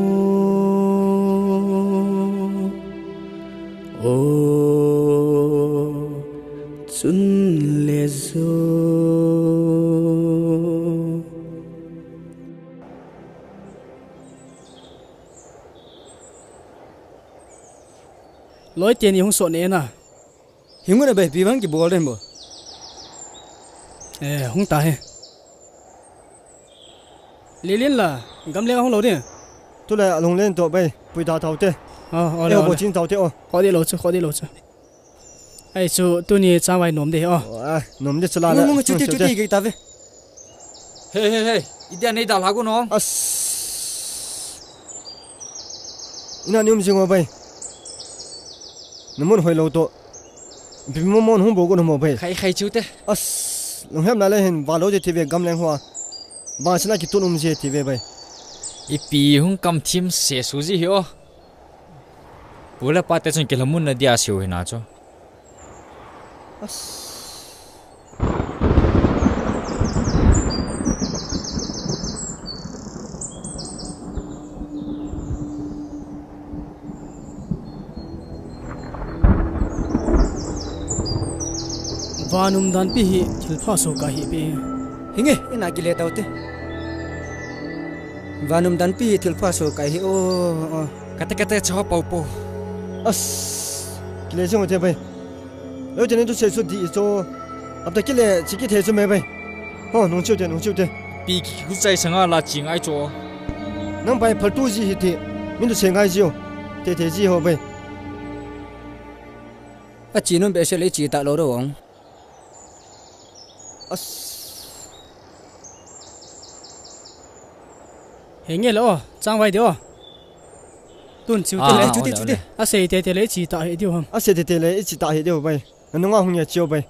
o chun le zo lối tiền thì không sợ nè na hiếm có để bị băng cái bò lên bò không tài liên là gắm lên không lâu đi tôi lại lồng lên tụi bay bùi đào thầu thế ô em bộ chính thầu thế ô khó đi lộ chứ ai chú tôi nhớ trang vay nôm đi ô nôm đi cho là ngung chú cái ta về hey idia nei dal hagu no ina nium jingo bai namun hoi lo to bimomon hum bogo no mo bai khai chu te long hem la le hin valo je tv gam leng hwa ba chna ki tunum je tv bai ipi hung kam thim se suji hi pula pate chon kelamun na dia siu hina cho vanum dan pi hi thilpha so ka hi pe hinge ina ki le tawte vanum dan pi thilpha so kai hi o kate chaw pau po kile jong te bai lo jene tu se su di so ab ta kile chiki the su me bai ho nong chiu de pi ki hu chai sanga la ching ai cho nang bai phal tu ji hi te min tu sengai ji te ji ho bai a chinon be se le chi ta lo ro ong henge lo trang vai dio tun chiu te le chu de a sei te le chi ta he dio ham a se te le chi ta he dio bai nong a hung ya chiu bai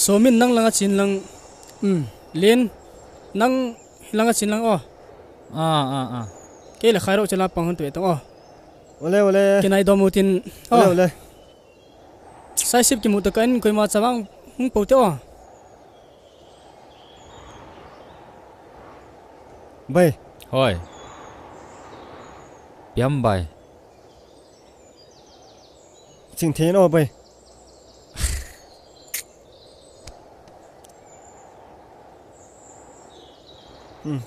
somin nang langa chin lang len nang langa chin lang o ke le khairo chala pang tu to o ole ke nai do mutin ole sai sip ki mu ta kan koi ma chawang hung po te o bai hoi piam bai ching the no bai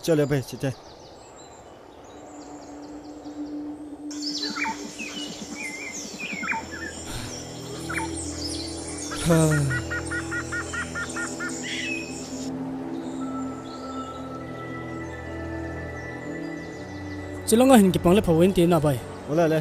cho le bai chi te chilanga hin ki pang le phawin ti na bai ole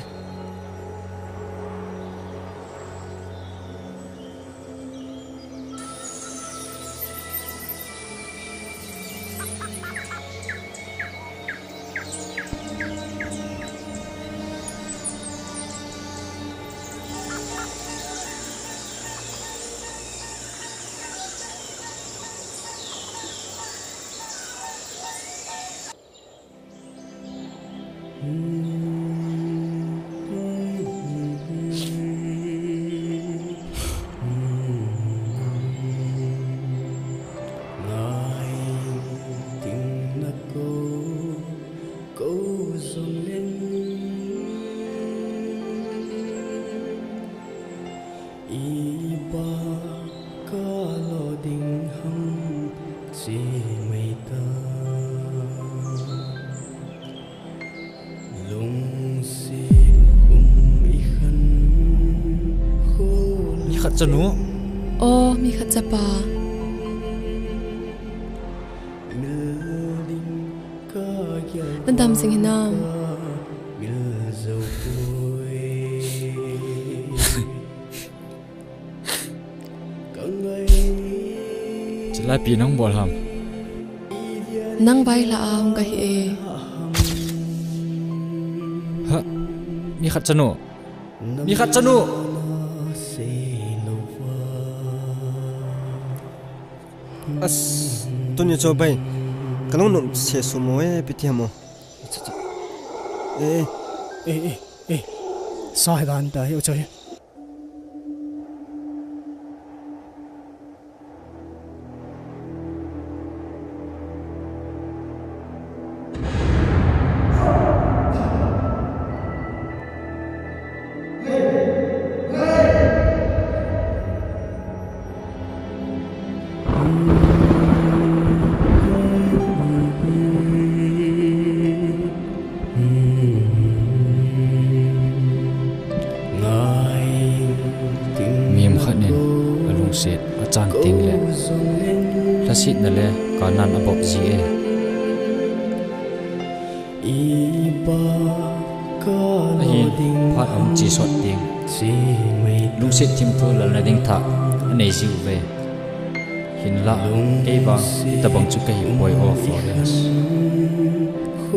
chanu mi khat chapa nan dam sing hinam chila pi nang bol ham nang bai la hong ka hi ha mi khat chanu tunya cho bai kalong nom se su mo pitiamo sai gan ta yo chơi set achan ting le la sit na le kanan abop ji e hi phat om chi sot ting lung sit chim thu la na ding tha nei ziu ve hin la ke ba ta bang chu kai boy of Florence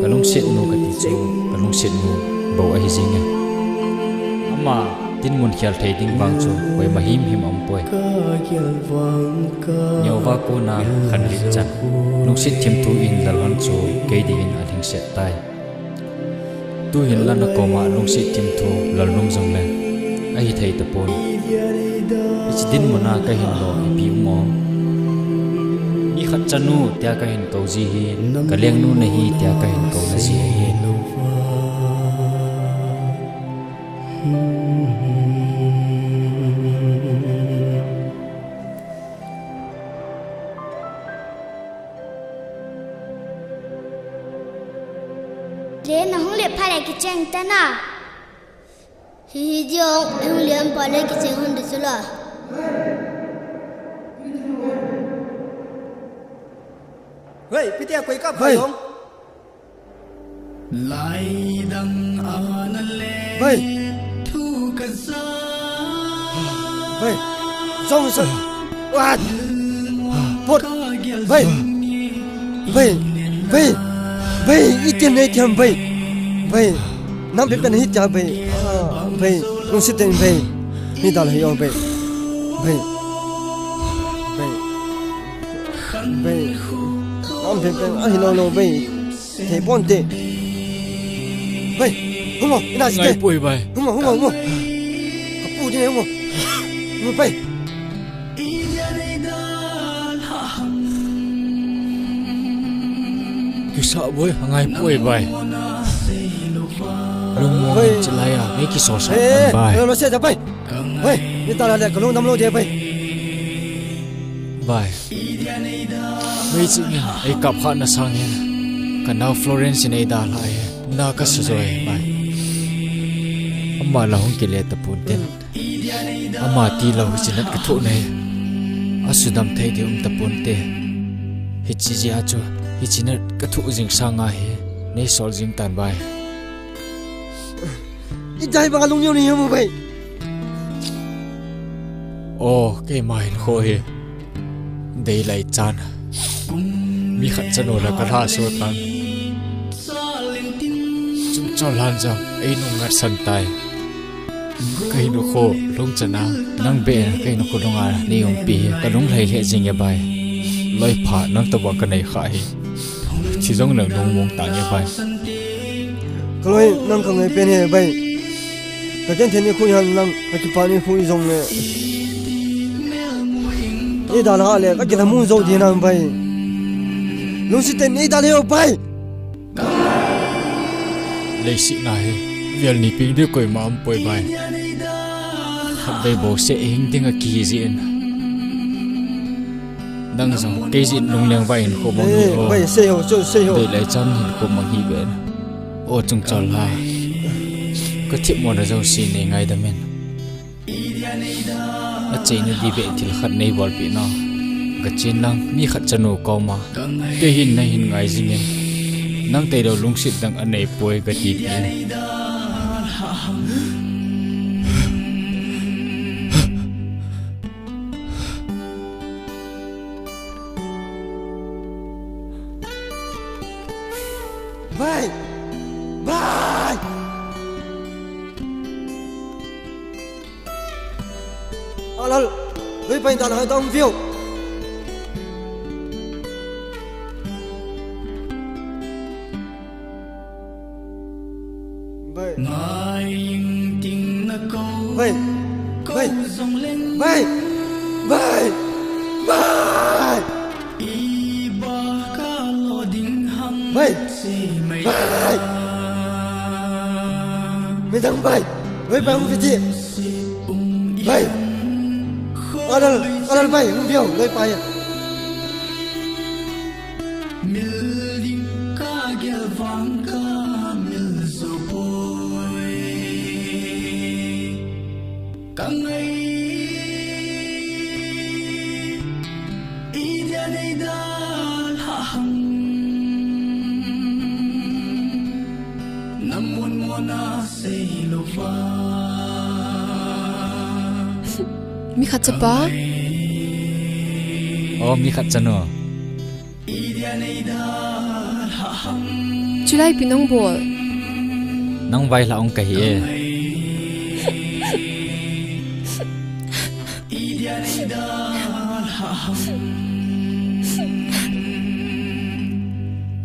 kalung sit nu ka ti chu kalung sit nu bo a hi zinga ama tin mun khial thei ding bang chu koi mahim him om poi nyowa ko na khan ri chan lung sit chim thu in la lon chu ke di in ading set tai tu hin lan ko ma lung sit chim thu lal num jong le ai thei ta pon ich din mona ka hin lo pi mo ni khat chanu tia ka hin ko ji hi ka leng nu na hi tia ka hin ko na ji hi le na hong le phare ki cheng ta na hi jong em liam pare ki cheng hon de sula hey pitia koi ka phai hong lai dang anale hey thu ka sa hey song sa what pot hey hey hey hey itin nei thiam hey hey nam pe pen hi cha hey hey lung sit ten hey ni dal hi ong hey hey hey hey nam pe pen a hi lo lo hey thei pon te hey humo ina si te poi bai humo ka pu ni humo humo hey sa boy hangai poi bai lung mo chlaya me ki so sa bai lo se ja bai bai ni ta la ka lung dam lo je bai bai me chi ni ai kap kha na sang hin ka na Florence nei da la ai na ka su joi bai amma la hong ke le ta pun ten amma ti lo chi nat ka tho nei asudam thei de ta pun te hi chi ji a chu Hichinat kathu jing sanga he nei sol jing tan bai I dai ba lung yo ni mo bai oh ke mai kho he dei lai chan mi khat chano la ka tha so tan chung chol han jam ei nu ngat san tai kai nu kho long chana nang be kai nu kho longa ni ong pi ka lung lai he jing ya bai loi pha nang ta ba ka nei kha hi chỉ giống nâng nông mông tặng như vậy. Cái lối nâng không ai bên này vậy. Cái chân thiên này khui hẳn nâng cái chụp này khui giống này. Ý đã là lẽ cái chân muốn dâu thì nâng vậy. Lúc sĩ tên ý đã leo vậy. Lấy sĩ này việc này bình được coi mà ông bồi bài. Hẳn đây bố sẽ hình tiếng ở kỳ diện. Đang rằng cây diện nông leng vay của mọi người vay sale để lấy chân của mọi người về ô trong trò là có thiệp một là dâu xì này ngay đâm men ở trên đi về thì khát này bỏ bị nó cái trên năng mi khát chân nổ cao mà cái hình này hình ngay gì men năng tay đầu lung xịt đang anh này bôi cái gì vậy Vai! Vai! Alal, lui bay ta hai tông phiêu. Vai! Vai! Vai! Vai! Vai! Vai! Vai! Vai! Mình đang bay, với bay không phải gì. Bay! Alal bay, không phiêu, lấy bay. mi khat chapa mi khat chano chulai pinong bol nang vai la ong ka hi e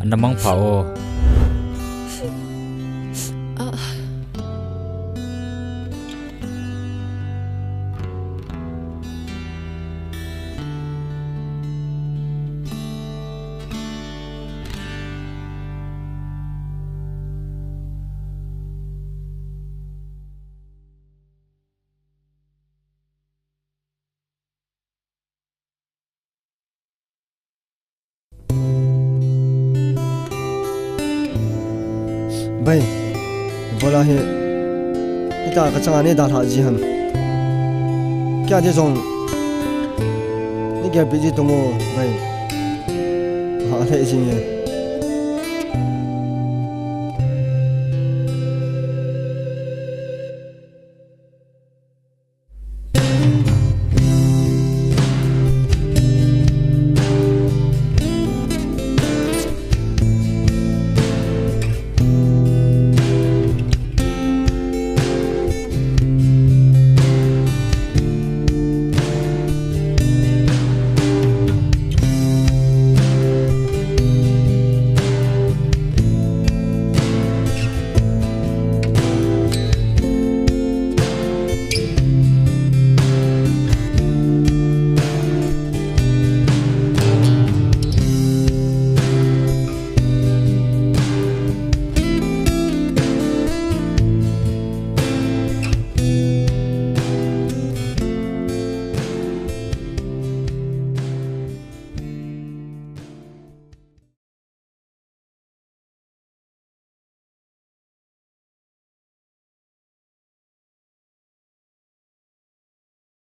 anamang phao भाई बोला है इतना कचाने डाल हाजी हम क्या दे जों ये क्या बिजी तुमो भाई हाँ ले इसी में